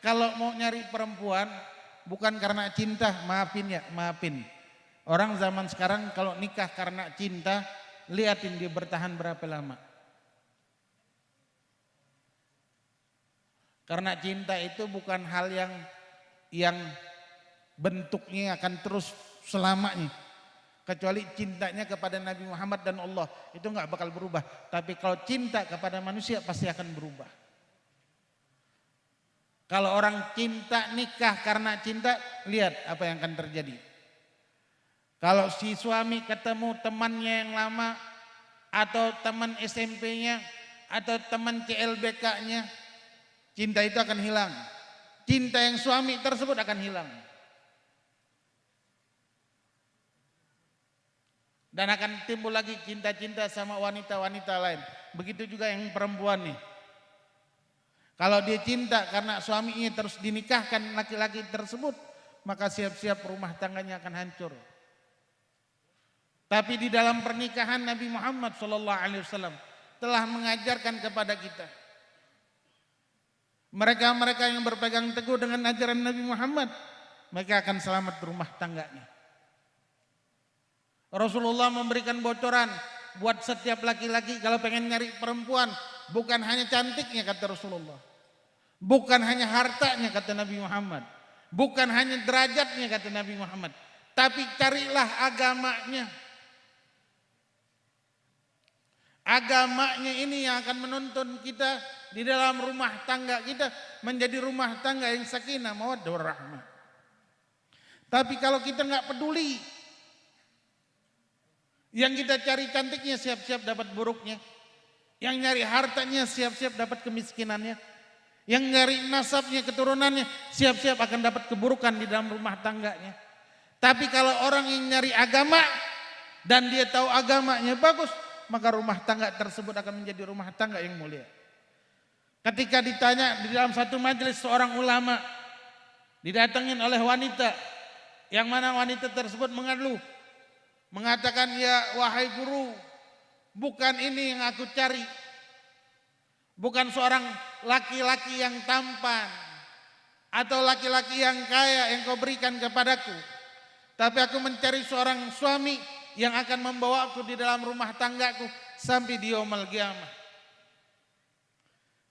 [SPEAKER 1] Kalau mau nyari perempuan bukan karena cinta, maafin ya, maafin. Orang zaman sekarang kalau nikah karena cinta, liatin dia bertahan berapa lama. Karena cinta itu bukan hal yang bentuknya akan terus selamanya. Kecuali cintanya kepada Nabi Muhammad dan Allah, itu nggak bakal berubah. Tapi kalau cinta kepada manusia pasti akan berubah. Kalau orang cinta nikah karena cinta, lihat apa yang akan terjadi. Kalau si suami ketemu temannya yang lama, atau teman SMP-nya, atau teman CLBK-nya, cinta itu akan hilang. Cinta yang suami tersebut akan hilang. Dan akan timbul lagi cinta-cinta sama wanita-wanita lain. Begitu juga yang perempuan nih. Kalau dia cinta karena suaminya terus dinikahkan laki-laki tersebut, maka siap-siap rumah tangganya akan hancur. Tapi di dalam pernikahan Nabi Muhammad SAW telah mengajarkan kepada kita. Mereka-mereka yang berpegang teguh dengan ajaran Nabi Muhammad, mereka akan selamat rumah tangganya. Rasulullah memberikan bocoran buat setiap laki-laki kalau pengen nyari perempuan, bukan hanya cantiknya kata Rasulullah, bukan hanya hartanya kata Nabi Muhammad, bukan hanya derajatnya kata Nabi Muhammad, tapi carilah agamanya. Agamanya ini yang akan menuntun kita di dalam rumah tangga kita menjadi rumah tangga yang sakinah mawaddah warahmah. Tapi kalau kita nggak peduli, yang kita cari cantiknya siap-siap dapat buruknya. Yang nyari hartanya siap-siap dapat kemiskinannya. Yang nyari nasabnya, keturunannya siap-siap akan dapat keburukan di dalam rumah tangganya. Tapi kalau orang yang nyari agama dan dia tahu agamanya bagus, maka rumah tangga tersebut akan menjadi rumah tangga yang mulia. Ketika ditanya di dalam satu majelis seorang ulama, didatengin oleh wanita, yang mana wanita tersebut mengeluh, mengatakan, ya wahai guru, bukan ini yang aku cari. Bukan seorang laki-laki yang tampan atau laki-laki yang kaya yang kau berikan kepadaku. Tapi aku mencari seorang suami yang akan membawaku di dalam rumah tanggaku sampai di yaumul qiyamah.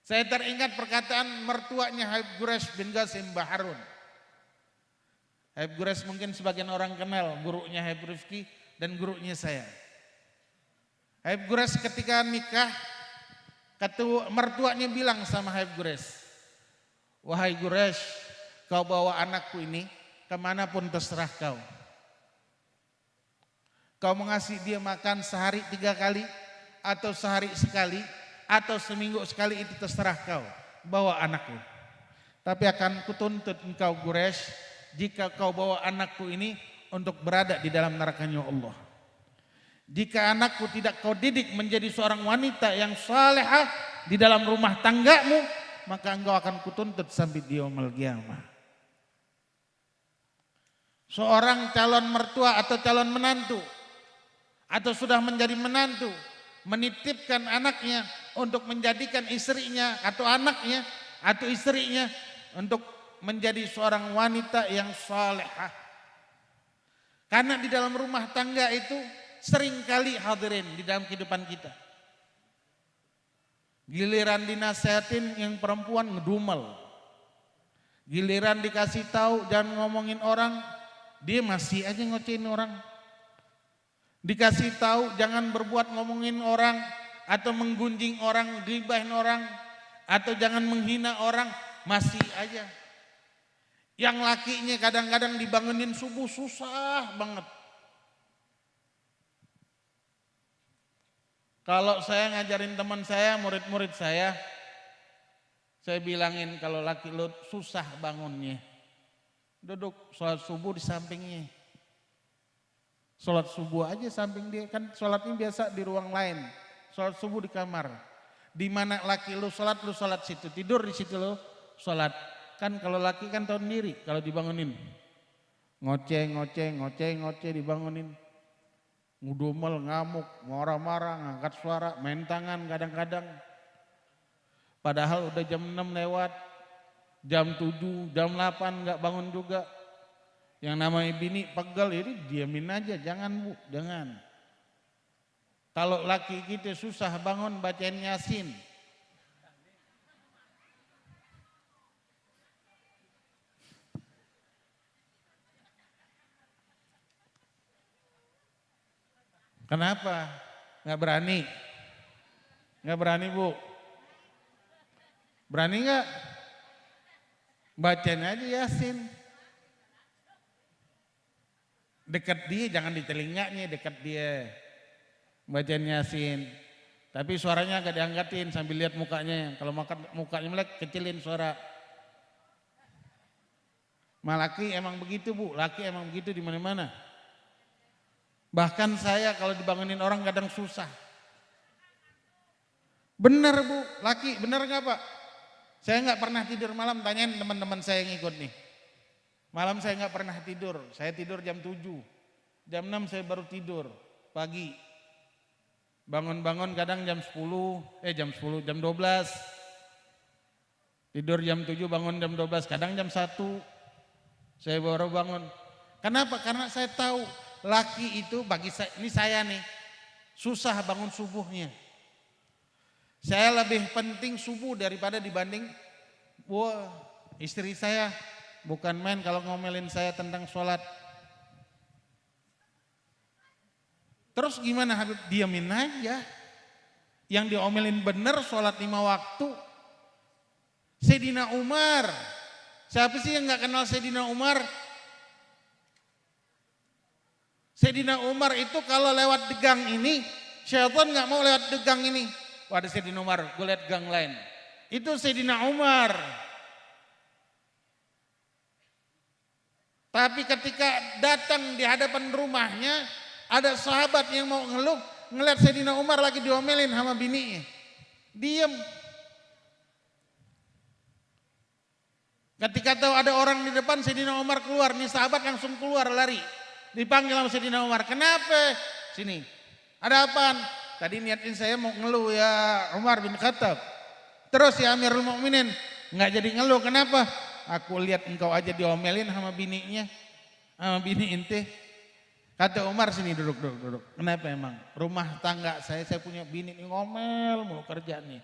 [SPEAKER 1] Saya teringat perkataan mertuanya Habib Quraisy bin Qasim Baharun. Habib Quraisy mungkin sebagian orang kenal, gurunya Habib Rifki dan gurunya saya. Habib Quraisy ketika nikah, mertuanya bilang sama Habib Quraisy, wahai Quraisy, kau bawa anakku ini kemanapun terserah kau. Kau mengasih dia makan sehari 3 kali, atau sehari sekali, atau seminggu sekali, itu terserah kau. Bawa anakku. Tapi akan kutuntut engkau Quraisy, jika kau bawa anakku ini untuk berada di dalam nerakanya Allah. Jika anakku tidak kau didik menjadi seorang wanita yang salehah di dalam rumah tanggamu, maka engkau akan kutuntut sampai di yaumul qiyamah. Seorang calon mertua atau calon menantu, atau sudah menjadi menantu, menitipkan anaknya untuk menjadikan istrinya atau anaknya atau istrinya untuk menjadi seorang wanita yang salehah. Karena di dalam rumah tangga itu seringkali hadirin di dalam kehidupan kita, giliran dinasehatin yang perempuan ngedumel, giliran dikasih tahu jangan ngomongin orang, dia masih aja ngocehin orang. Dikasih tahu jangan berbuat ngomongin orang atau menggunjing orang, gibahin orang, atau jangan menghina orang, masih aja. Yang lakinya kadang-kadang dibangunin subuh susah banget. Kalau saya ngajarin teman saya, murid-murid saya bilangin kalau laki lu susah bangunnya, duduk sholat subuh di sampingnya. Sholat subuh aja samping dia, kan sholatnya biasa di ruang lain. Sholat subuh di kamar. Di mana laki lu sholat situ, tidur di situ lu sholat. Kan kalau laki kan tahu sendiri kalau dibangunin. Ngoceh dibangunin. Ngudumel, ngamuk, marah-marah, ngangkat suara, main tangan kadang-kadang. Padahal udah jam 6 lewat, jam 7, jam 8 nggak bangun juga. Yang namanya bini pegel ini diamin aja, jangan bu, jangan. Kalau laki kita susah bangun bacain Yasin. Kenapa? Nggak berani? Nggak berani Bu? Berani nggak? Bacain aja Yasin. Dekat dia, jangan di telinganya, dekat dia. Bacain Yasin. Tapi suaranya agak diangkatin sambil lihat mukanya. Kalau mukanya melek, kecilin suara. Laki emang begitu Bu, laki emang begitu di mana-mana. Bahkan saya kalau dibangunin orang kadang susah. Benar Bu, laki benar nggak Pak? Saya nggak pernah tidur malam, tanyain teman-teman saya yang ikut nih. Malam saya nggak pernah tidur, saya tidur jam 7. Jam 6 saya baru tidur, pagi. Bangun-bangun kadang jam 12. Tidur jam 7, bangun jam 12, kadang jam 1. Saya baru bangun. Kenapa? Karena saya tahu laki itu bagi saya, ini saya nih, susah bangun subuhnya. Saya lebih penting subuh daripada dibanding istri saya. Bukan main kalau ngomelin saya tentang sholat. Terus gimana Habib? Diamin aja. Yang diomelin bener sholat 5 waktu. Sayyidina Umar. Siapa sih yang gak kenal Sayyidina Umar? Sayyidina Umar itu kalau lewat gang ini, syaitan gak mau lewat gang ini. Wah, ada Sayyidina Umar, gue lihat gang lain. Itu Sayyidina Umar. Tapi ketika datang di hadapan rumahnya, ada sahabat yang mau ngeluh, ngeliat Sayyidina Umar lagi diomelin sama bininya. Diem. Ketika tahu ada orang di depan, Sayyidina Umar keluar, nih sahabat langsung keluar lari. Dipanggil sama Sayyidina Umar, kenapa? Sini, ada apaan? Tadi niatin saya mau ngeluh ya Umar bin Khattab. Terus ya Amirul Mukminin, nggak jadi ngeluh, kenapa? Aku lihat engkau aja diomelin sama bininya, sama bini inti. Kata Umar, sini duduk. Kenapa emang? Rumah tangga saya punya bini nih ngomel mulu kerja nih.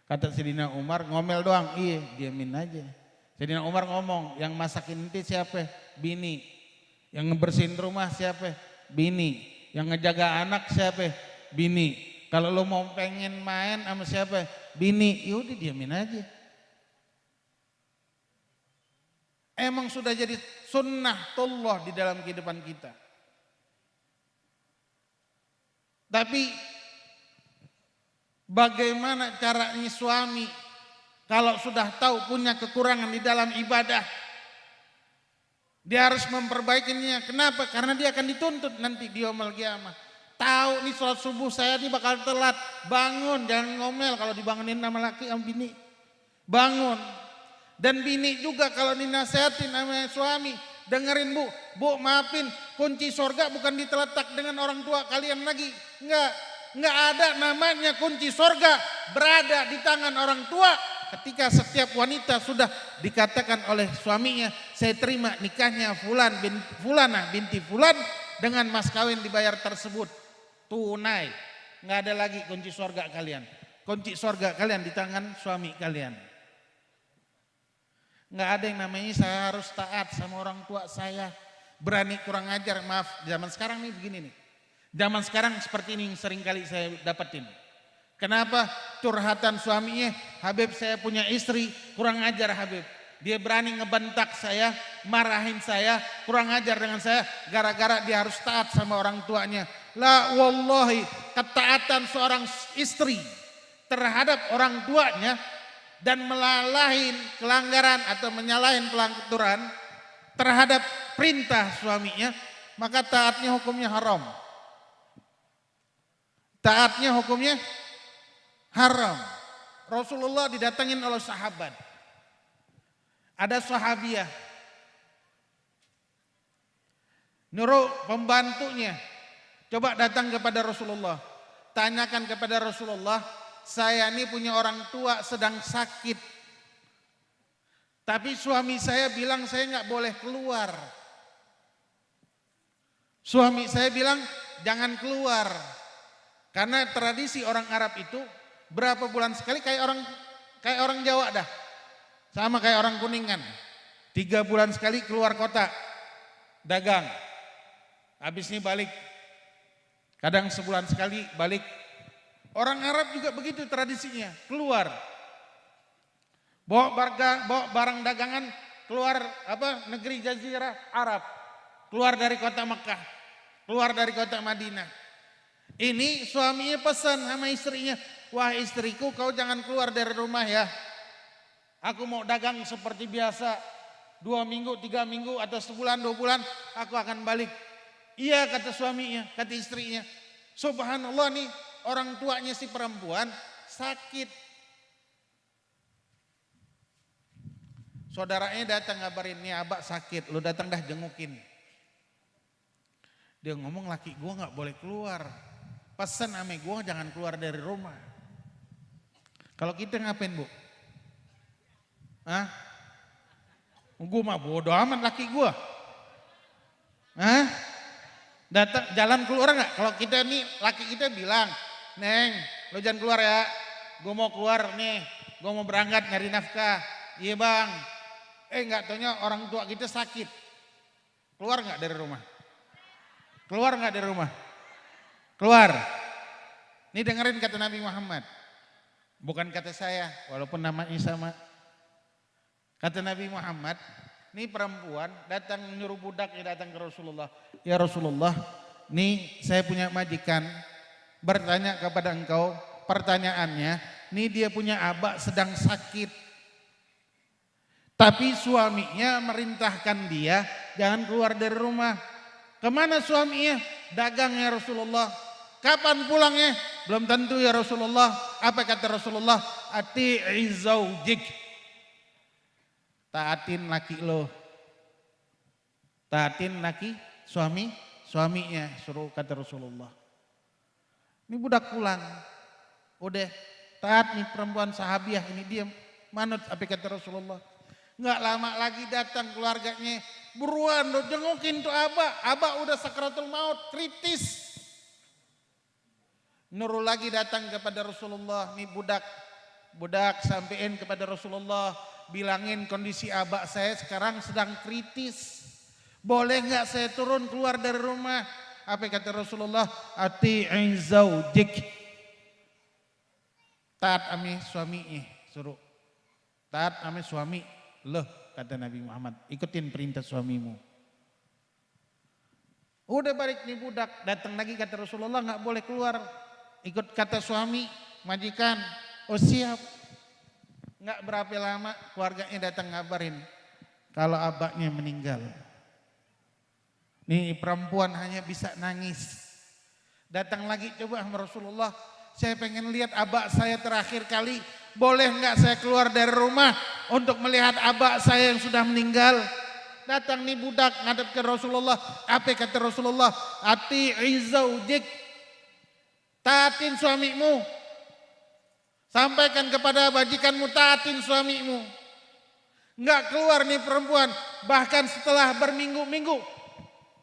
[SPEAKER 1] Kata Sayyidina Umar, ngomel doang, iya diamin aja. Sayyidina Umar ngomong, yang masakin inti siapa? Bini. Yang ngebersihin rumah siapa? Bini. Yang ngejaga anak siapa? Bini. Kalau lo mau pengen main sama siapa? Bini. Yaudah diamin aja. Emang sudah jadi sunnatullah di dalam kehidupan kita. Tapi bagaimana caranya suami kalau sudah tahu punya kekurangan di dalam ibadah, dia harus memperbaikinya. Kenapa? Karena dia akan dituntut nanti di yaumul qiyamah. Tahu nih sholat subuh saya nih bakal telat, bangun, jangan ngomel kalau dibangunin sama laki sama bini. Bangun. Dan bini juga kalau dinasehatin sama suami, dengerin bu maafin, kunci sorga bukan diteletak dengan orang tua kalian lagi. Enggak ada namanya kunci sorga berada di tangan orang tua. Ketika setiap wanita sudah dikatakan oleh suaminya, saya terima nikahnya Fulanah binti Fulan dengan mas kawin dibayar tersebut tunai. Enggak ada lagi kunci sorga kalian. Kunci sorga kalian di tangan suami kalian. Nggak ada yang namanya saya harus taat sama orang tua saya. Berani kurang ajar, maaf. Zaman sekarang nih begini nih. Zaman sekarang seperti ini yang sering kali saya dapetin. Kenapa? Curhatan suaminya, Habib saya punya istri, kurang ajar Habib. Dia berani ngebentak saya, marahin saya, kurang ajar dengan saya. Gara-gara dia harus taat sama orang tuanya. La wallahi, ketaatan seorang istri terhadap orang tuanya dan melalahin kelanggaran atau menyalahin pelanggaran terhadap perintah suaminya, maka taatnya hukumnya haram. Taatnya hukumnya haram. Rasulullah didatangin oleh sahabat. Ada sahabiah. Nyuruh pembantunya, coba datang kepada Rasulullah. Tanyakan kepada Rasulullah, saya ini punya orang tua sedang sakit. Tapi suami saya bilang saya nggak boleh keluar. Suami saya bilang jangan keluar. Karena tradisi orang Arab itu berapa bulan sekali kayak orang Jawa dah. Sama kayak orang Kuningan. 3 bulan sekali keluar kota. Dagang. Habis ini balik Kadang sebulan sekali balik. Orang Arab juga begitu tradisinya, keluar. Bawa barang dagangan keluar negeri Jazirah Arab. Keluar dari kota Mekah, keluar dari kota Madinah. Ini suaminya pesan sama istrinya, wah istriku kau jangan keluar dari rumah ya. Aku mau dagang seperti biasa, 2 minggu, 3 minggu atau sebulan, 2 bulan aku akan balik. Iya kata suaminya, kata istrinya. Subhanallah nih orang tuanya si perempuan sakit. Saudaranya datang ngabarin, nih abak sakit, lu datang dah jengukin. Dia ngomong laki gua gak boleh keluar. Pesan ame gua jangan keluar dari rumah. Kalau kita ngapain bu? Hah? Gua mah bodo amat laki gua. Hah? Datang jalan keluar nggak? Kalau kita nih laki kita bilang, Neng, lo jangan keluar ya. Gue mau keluar nih, gue mau berangkat nyari nafkah. Iya bang. Nggak taunya orang tua kita sakit. Keluar nggak dari rumah? Keluar nggak dari rumah? Keluar. Ini dengerin kata Nabi Muhammad. Bukan kata saya, walaupun namanya sama. Kata Nabi Muhammad, ini perempuan datang nyuruh budaknya datang ke Rasulullah. Ya Rasulullah, nih saya punya majikan bertanya kepada engkau, pertanyaannya, nih dia punya abak sedang sakit. Tapi suaminya merintahkan dia jangan keluar dari rumah. Kemana suaminya? Dagang ya Rasulullah. Kapan pulangnya? Belum tentu ya Rasulullah. Apa kata Rasulullah? Ati'i zaujik. Taatin laki lo. Taatin laki suaminya suruh kata Rasulullah. Ini budak pulang. Udah taat nih perempuan sahabiah ini dia manut apa kata Rasulullah. Enggak lama lagi datang keluarganya. Buruan lo jengukin tuh Abah udah sakratul maut kritis. Nurul lagi datang kepada Rasulullah. Nih budak sampein kepada Rasulullah. Bilangin kondisi abak saya sekarang sedang kritis. Boleh nggak saya turun keluar dari rumah? Apa kata Rasulullah? Ati'i zaujik. Taat ame suaminya, suruh. Taat ame suami. Loh, kata Nabi Muhammad, ikutin perintah suamimu. Udah balik nih budak, datang lagi kata Rasulullah nggak boleh keluar. Ikut kata suami, majikan. Oh siap. Nggak berapa lama keluarganya datang ngabarin kalau abaknya meninggal. Nih perempuan hanya bisa nangis. Datang lagi coba sama Rasulullah, saya pengen lihat abak saya terakhir kali. Boleh nggak saya keluar dari rumah untuk melihat abak saya yang sudah meninggal? Datang nih budak ngadep ke Rasulullah. Apa kata Rasulullah? Ati'i zaujik. Taatin suamimu. Sampaikan kepada bajikanmu, taatin suamimu. Enggak keluar nih perempuan. Bahkan setelah berminggu-minggu.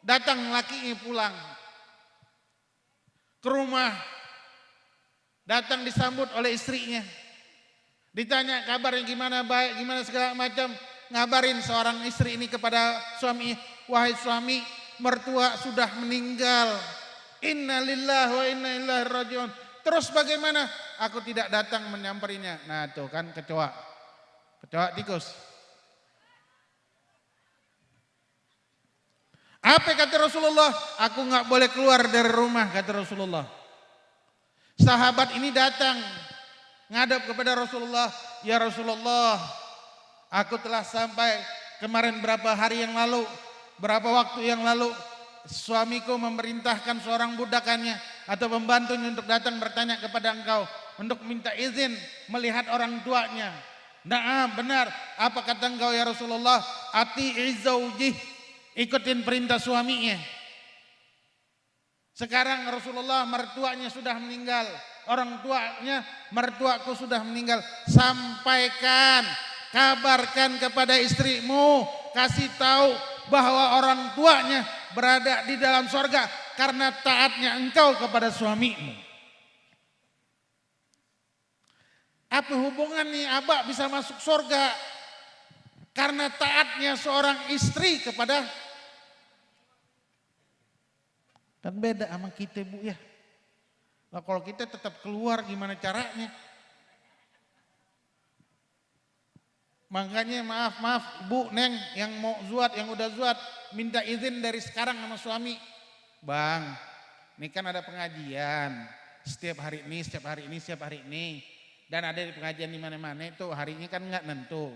[SPEAKER 1] Datang lakinya pulang. Ke rumah. Datang disambut oleh istrinya. Ditanya kabarnya gimana, baik, gimana segala macam. Ngabarin seorang istri ini kepada suaminya. Wahai suami, mertua sudah meninggal. Inna lillahi wa inna ilaihi rajiun. Terus bagaimana? Aku tidak datang menyamperinya. Nah tuh kan kecoa. Kecoa tikus. Apa kata Rasulullah? Aku nggak boleh keluar dari rumah kata Rasulullah. Sahabat ini datang. Ngadap kepada Rasulullah. Ya Rasulullah. Aku telah sampai kemarin berapa hari yang lalu. Berapa waktu yang lalu. Suamiku memerintahkan seorang budakannya atau pembantunya untuk datang bertanya kepada engkau untuk minta izin melihat orang tuanya. Nah benar, apa kata engkau ya Rasulullah? Ati'i zaujih, ikutin perintah suaminya. Sekarang Rasulullah mertuanya sudah meninggal, orang tuanya mertuaku sudah meninggal. Sampaikan, kabarkan kepada istrimu, kasih tahu bahwa orang tuanya berada di dalam sorga karena taatnya engkau kepada suamimu. Apa hubungan nih abak bisa masuk sorga karena taatnya seorang istri kepada. Kan beda sama kita bu ya. Lah kalau kita tetap keluar gimana caranya? Makanya maaf Bu Neng yang mau zuat, yang udah zuat, minta izin dari sekarang sama suami. Bang, ini kan ada pengajian setiap hari ini, setiap hari ini, setiap hari ini. Dan ada di pengajian di mana-mana itu harinya kan nggak nentu.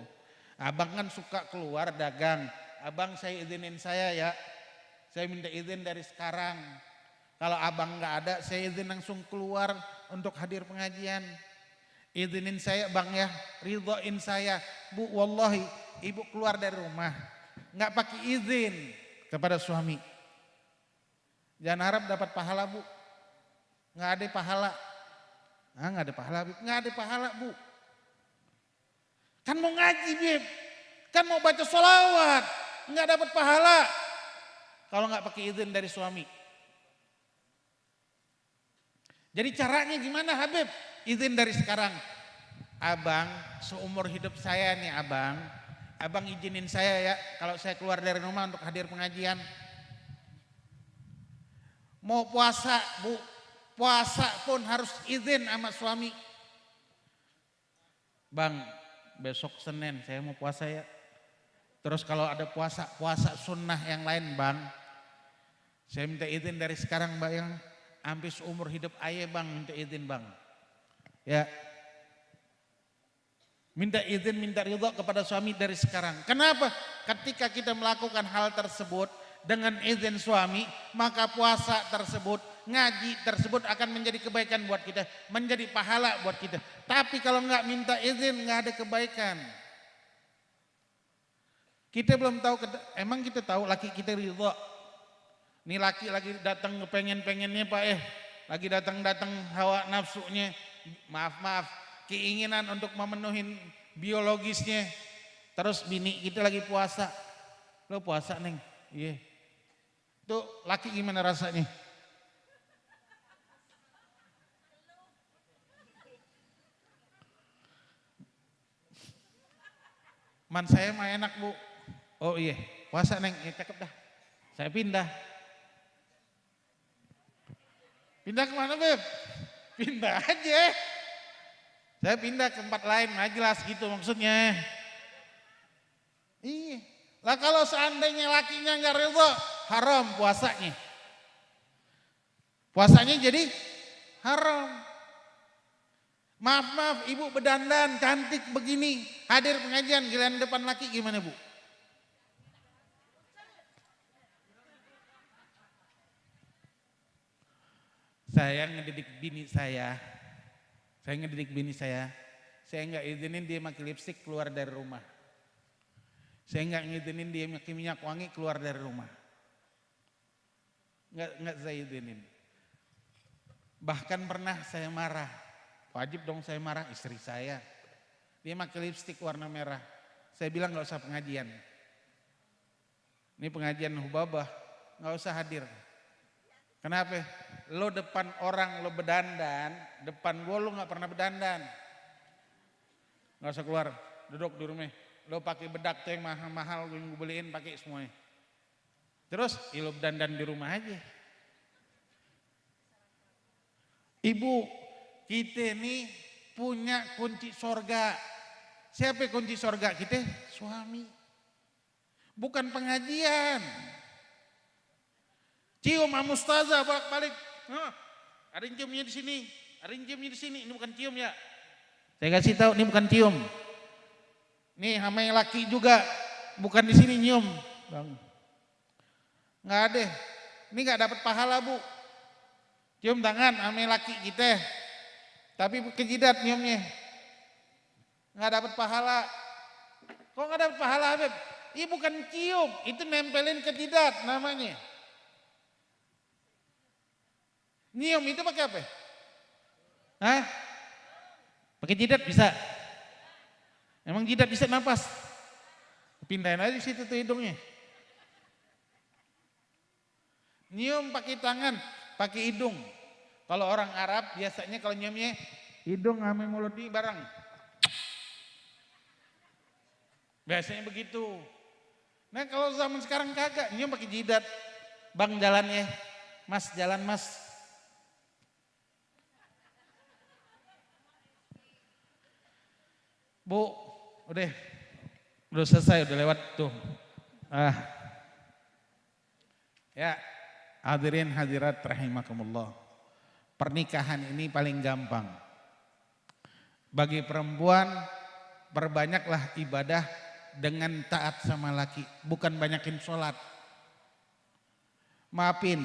[SPEAKER 1] Abang kan suka keluar dagang. Abang saya izinin saya ya. Saya minta izin dari sekarang. Kalau abang nggak ada, saya izin langsung keluar untuk hadir pengajian. Izinin saya bang ya, ridhoin saya. Bu wallahi ibu keluar dari rumah nggak pakai izin kepada suami. Jangan harap dapat pahala bu. Nggak ada pahala. Nggak ada pahala, nggak ada pahala bu. Kan mau ngaji bib, kan mau baca sholawat, nggak dapat pahala. Kalau nggak pakai izin dari suami. Jadi caranya gimana Habib? Izin dari sekarang. Abang, seumur hidup saya nih abang izinin saya ya kalau saya keluar dari rumah untuk hadir pengajian. Mau puasa bu, puasa pun harus izin sama suami. Bang, besok Senin saya mau puasa ya. Terus kalau ada puasa sunnah yang lain bang, saya minta izin dari sekarang bang, yang hampir seumur hidup ayah bang minta izin bang. Ya, minta izin, minta ridho kepada suami dari sekarang. Kenapa? Ketika kita melakukan hal tersebut dengan izin suami, maka puasa tersebut, ngaji tersebut akan menjadi kebaikan buat kita, menjadi pahala buat kita. Tapi kalau nggak minta izin, nggak ada kebaikan. Kita belum tahu, emang kita tahu laki kita ridho. Ini laki lagi datang pengen-pengennya Pak lagi datang hawa nafsunya, maaf, keinginan untuk memenuhi biologisnya. Terus bini kita lagi puasa. Lo puasa Neng? Iya. Tuh laki gimana rasanya? Man saya mah enak bu. Oh iya, puasa Neng, ya cakep dah. Saya pindah. Pindah kemana Beb? Pindah aja. Saya pindah ke tempat lain, nggak jelas gitu maksudnya. Iya. Lah kalau seandainya lakinya nggak ridho, haram puasanya. Puasanya jadi haram. Maaf, ibu berdandan cantik begini, hadir pengajian giliran depan laki gimana bu? Saya ngedidik bini saya nggak izinin dia pakai lipstik keluar dari rumah. Saya nggak ngizinin dia pakai minyak wangi keluar dari rumah. Nggak saya izinin. Bahkan pernah saya marah, wajib dong saya marah istri saya. Dia pakai lipstik warna merah. Saya bilang nggak usah pengajian. Ini pengajian hubabah, nggak usah hadir. Kenapa? Lo depan orang lo berdandan, depan gue lo nggak pernah berdandan. Nggak usah keluar, duduk di rumah. Lo pakai bedak tuh yang mahal-mahal gue beliin pakai semuanya. Terus lo berdandan di rumah aja. Ibu, kita nih punya kunci sorga. Siapa kunci sorga kita? Suami. Bukan pengajian. Cium sama ustazah balik-balik. Ada yang ciumnya di sini, ada yang ciumnya di sini. Ini bukan cium ya. Saya kasih tahu ini bukan cium. Nih sama yang laki juga, bukan di sini nyium. Bang. Nggak ada. Ini nggak dapat pahala bu. Cium tangan sama yang laki kita. Tapi ke jidat nyiumnya. Nggak dapat pahala. Kok nggak dapat pahala Habib? Ini bukan cium, itu nempelin ke jidat namanya. Nyium itu pakai apa? Hah? Pakai jidat bisa? Emang jidat bisa napas? Pindahin aja situ tuh hidungnya. Nyium pakai tangan, pakai hidung. Kalau orang Arab biasanya kalau nyiumnya hidung sama mulut di bareng. Biasanya begitu. Nah kalau zaman sekarang kagak, nyium pakai jidat. Bang jalan ya, mas jalan mas. Bu, udah selesai, udah lewat tuh. Ya, hadirin hadirat rahimakumullah. Pernikahan ini paling gampang. Bagi perempuan, perbanyaklah ibadah dengan taat sama laki, bukan banyakin sholat. Maafin,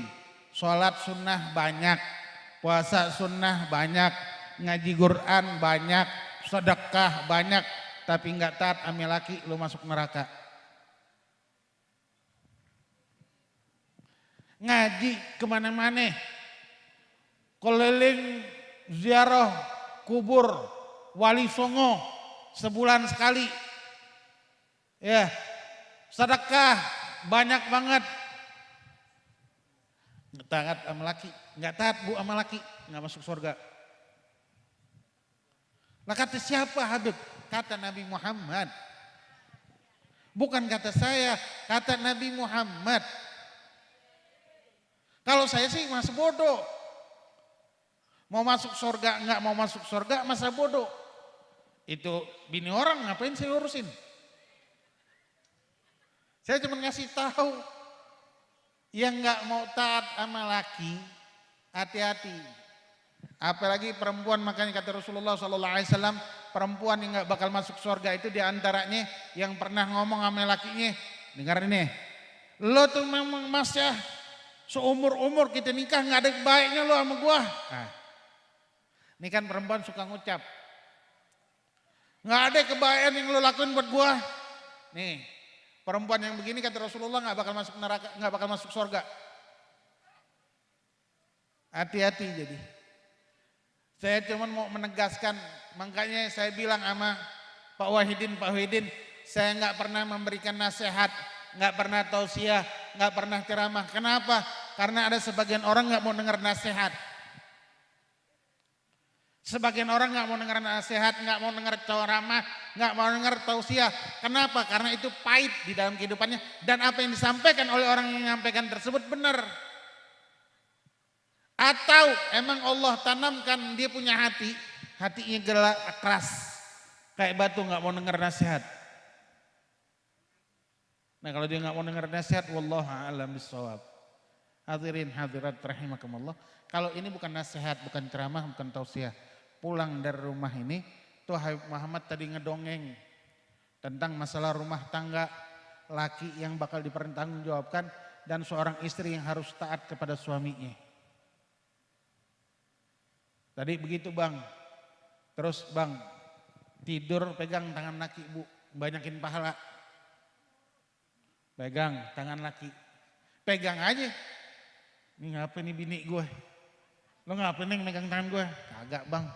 [SPEAKER 1] sholat sunnah banyak, puasa sunnah banyak, ngaji Quran banyak, sedekah banyak, tapi nggak taat sama laki, lu masuk neraka. Ngaji kemana-mana, keliling ziarah kubur Wali Songo sebulan sekali, ya sedekah banyak banget. Nggak taat sama laki, nggak taat bu sama laki, nggak masuk surga. Lah kata siapa Habib? Kata Nabi Muhammad. Bukan kata saya, kata Nabi Muhammad. Kalau saya sih masih bodoh. Mau masuk surga, nggak mau masuk surga, masa bodoh. Itu bini orang ngapain saya urusin? Saya cuma ngasih tahu. Yang nggak mau taat sama laki, hati-hati. Apalagi perempuan, makanya kata Rasulullah SAW, perempuan yang nggak bakal masuk surga itu diantaranya yang pernah ngomong sama lakinya, dengar ini, lo tuh memang mas ya, seumur-umur kita nikah nggak ada baiknya lo sama gua. Nah, ini kan perempuan suka ngucap, nggak ada kebaikan yang lo lakuin buat gua. Nih, perempuan yang begini kata Rasulullah nggak bakal masuk neraka, nggak bakal masuk surga. Hati-hati jadi. Saya cuma mau menegaskan, makanya saya bilang sama Pak Wahidin, saya nggak pernah memberikan nasihat, nggak pernah tausiah, nggak pernah ceramah. Kenapa? Karena ada sebagian orang nggak mau dengar nasihat. Sebagian orang nggak mau dengar nasihat, nggak mau dengar ceramah, nggak mau dengar tausiah. Kenapa? Karena itu pahit di dalam kehidupannya dan apa yang disampaikan oleh orang yang menyampaikan tersebut benar. Atau emang Allah tanamkan dia punya hati, hatinya gelap, keras, kayak batu nggak mau dengar nasihat. Nah kalau dia nggak mau dengar nasihat, wallahu a'lam bishawab. Hadirin hadirat rahimakumullah. Kalau ini bukan nasihat, bukan ceramah, bukan tausiah. Pulang dari rumah ini, tuh Habib Muhammad tadi ngedongeng tentang masalah rumah tangga, laki yang bakal dipertanggungjawabkan dan seorang istri yang harus taat kepada suaminya. Tadi begitu bang, terus bang tidur pegang tangan laki bu, banyakin pahala. Pegang tangan laki, pegang aja. Ini ngapain nih bini gue? Lo ngapain nih megang tangan gue? Kagak bang,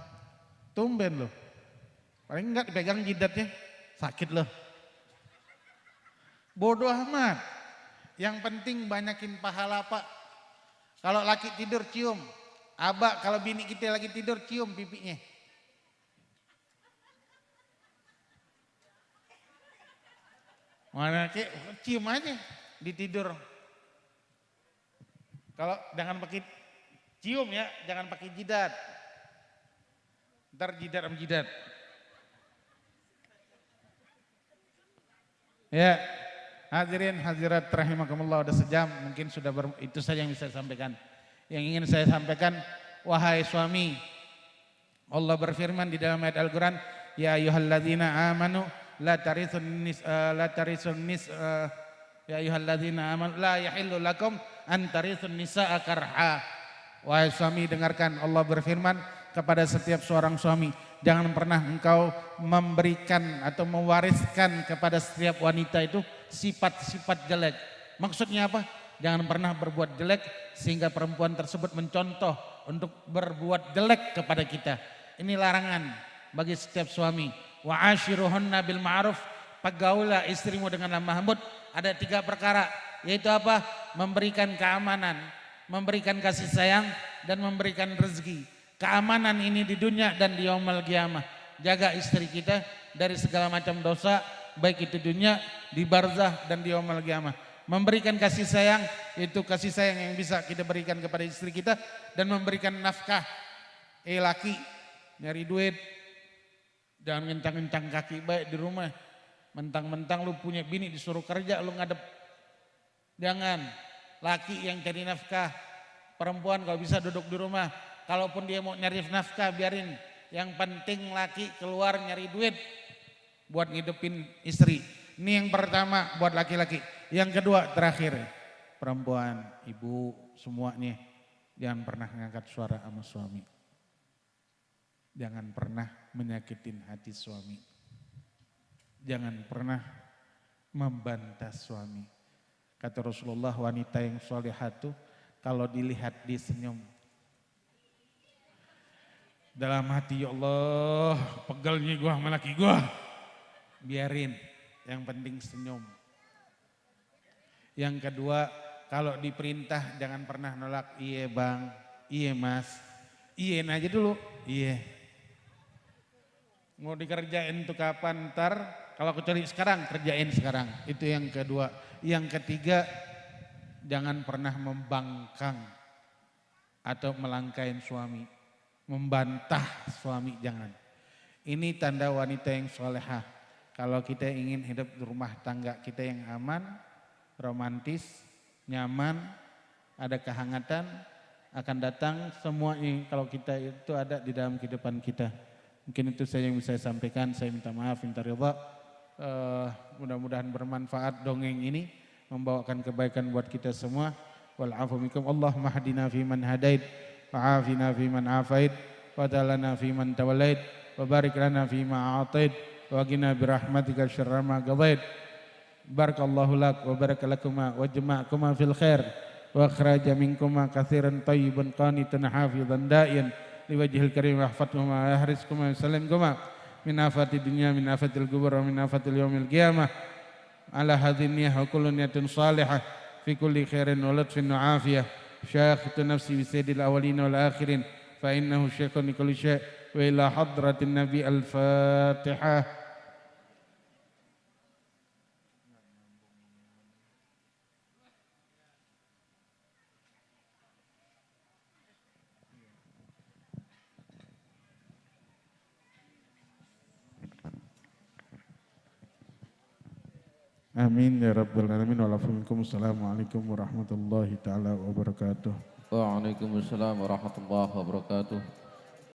[SPEAKER 1] tumben lo. Paling enggak dipegang jidatnya, sakit lo. Bodoh amat. Yang penting banyakin pahala pak. Kalau laki tidur cium. Abah kalau bini kita lagi tidur cium pipinya. Mana ke cium aja di tidur. Kalau jangan pakai cium ya, jangan pakai jidat. Ntar jidat sama jidat. Ya, hadirin hadirat rahimakumullah, udah sejam, mungkin sudah itu saja yang bisa saya sampaikan. Yang ingin saya sampaikan, wahai suami, Allah berfirman di dalam ayat Al-Quran, ya ayyuhalladzina amanu la tarithun la yahillu lakum an tarithun nisaa karha. Wahai suami, dengarkan, Allah berfirman kepada setiap seorang suami, jangan pernah engkau memberikan atau mewariskan kepada setiap wanita itu sifat-sifat jelek. Maksudnya apa? Jangan pernah berbuat jelek sehingga perempuan tersebut mencontoh untuk berbuat jelek kepada kita. Ini larangan bagi setiap suami. Wa ashiruhunna bil ma'ruf, pergaulah istrimu dengan lemah lembut. Ada 3 perkara, yaitu apa? Memberikan keamanan, memberikan kasih sayang, dan memberikan rezeki. Keamanan ini di dunia dan di yaumul qiyamah. Jaga istri kita dari segala macam dosa, baik itu dunia, di barzah, dan di yaumul qiyamah. Memberikan kasih sayang, itu kasih sayang yang bisa kita berikan kepada istri kita, dan memberikan nafkah. Laki nyari duit, Jangan ngencang-ngencang kaki baik di rumah. Mentang-mentang lu punya bini disuruh kerja lu ngadep. Jangan. Laki yang cari nafkah. Perempuan kalau bisa duduk di rumah. Kalaupun dia mau nyari nafkah biarin. Yang penting laki keluar nyari duit. Buat ngidupin istri. Ini yang pertama buat laki-laki. Yang kedua terakhir. Perempuan, ibu, semuanya. Jangan pernah ngangkat suara sama suami. Jangan pernah menyakitin hati suami. Jangan pernah membantah suami. Kata Rasulullah, wanita yang salihah itu kalau dilihat dia senyum. Dalam hati, ya Allah, pegelnya gua sama laki gua. Biarin, yang penting senyum. Yang kedua, kalau diperintah jangan pernah nolak. Iya bang, iya mas, iya aja dulu, iya. Mau dikerjain tuh kapan ntar, kalau kecuali sekarang kerjain sekarang. Itu yang kedua. Yang ketiga, jangan pernah membangkang atau melangkain suami. Membantah suami jangan. Ini tanda wanita yang solehah. Kalau kita ingin hidup di rumah tangga kita yang aman, romantis, nyaman, ada kehangatan, akan datang semuanya kalau kita itu ada di dalam kehidupan kita. Mungkin itu saja yang bisa saya sampaikan. Saya minta maaf, minta ridha. Mudah-mudahan bermanfaat dongeng ini, membawakan kebaikan buat kita semua. Wal'afu minkum. Allahumma hadina fi man hadait, wa'afina fi man afait, wa ta'alana fi man tawallait, wa barik lana fi ma a'tait, wa qina birahmatika syarra ma qadait. Barakallahu lak wa barakalakuma wa jama'akuma fil khair wa akhraja minkuma katsiran thayyiban qanitan hafizan da'iyan liwajhil karim wahfatkuma yahrizkuma salamkuma min afati dunya min afatil kubur wa min afatil yaumil qiyamah ala hadhihi niyyah wa kullu niyatin salihah fi kulli khairin wa lutfin wa afiyah syakhtu nafsi bi sayyidil awwalin wal akhirin fa innahu syakhun li kulli syai' wa ila hadratin nabi al-fatihah. Amin ya rabbal alamin. Assalamualaikum warahmatullahi taala wabarakatuh.
[SPEAKER 2] Waalaikumsalam warahmatullahi wabarakatuh.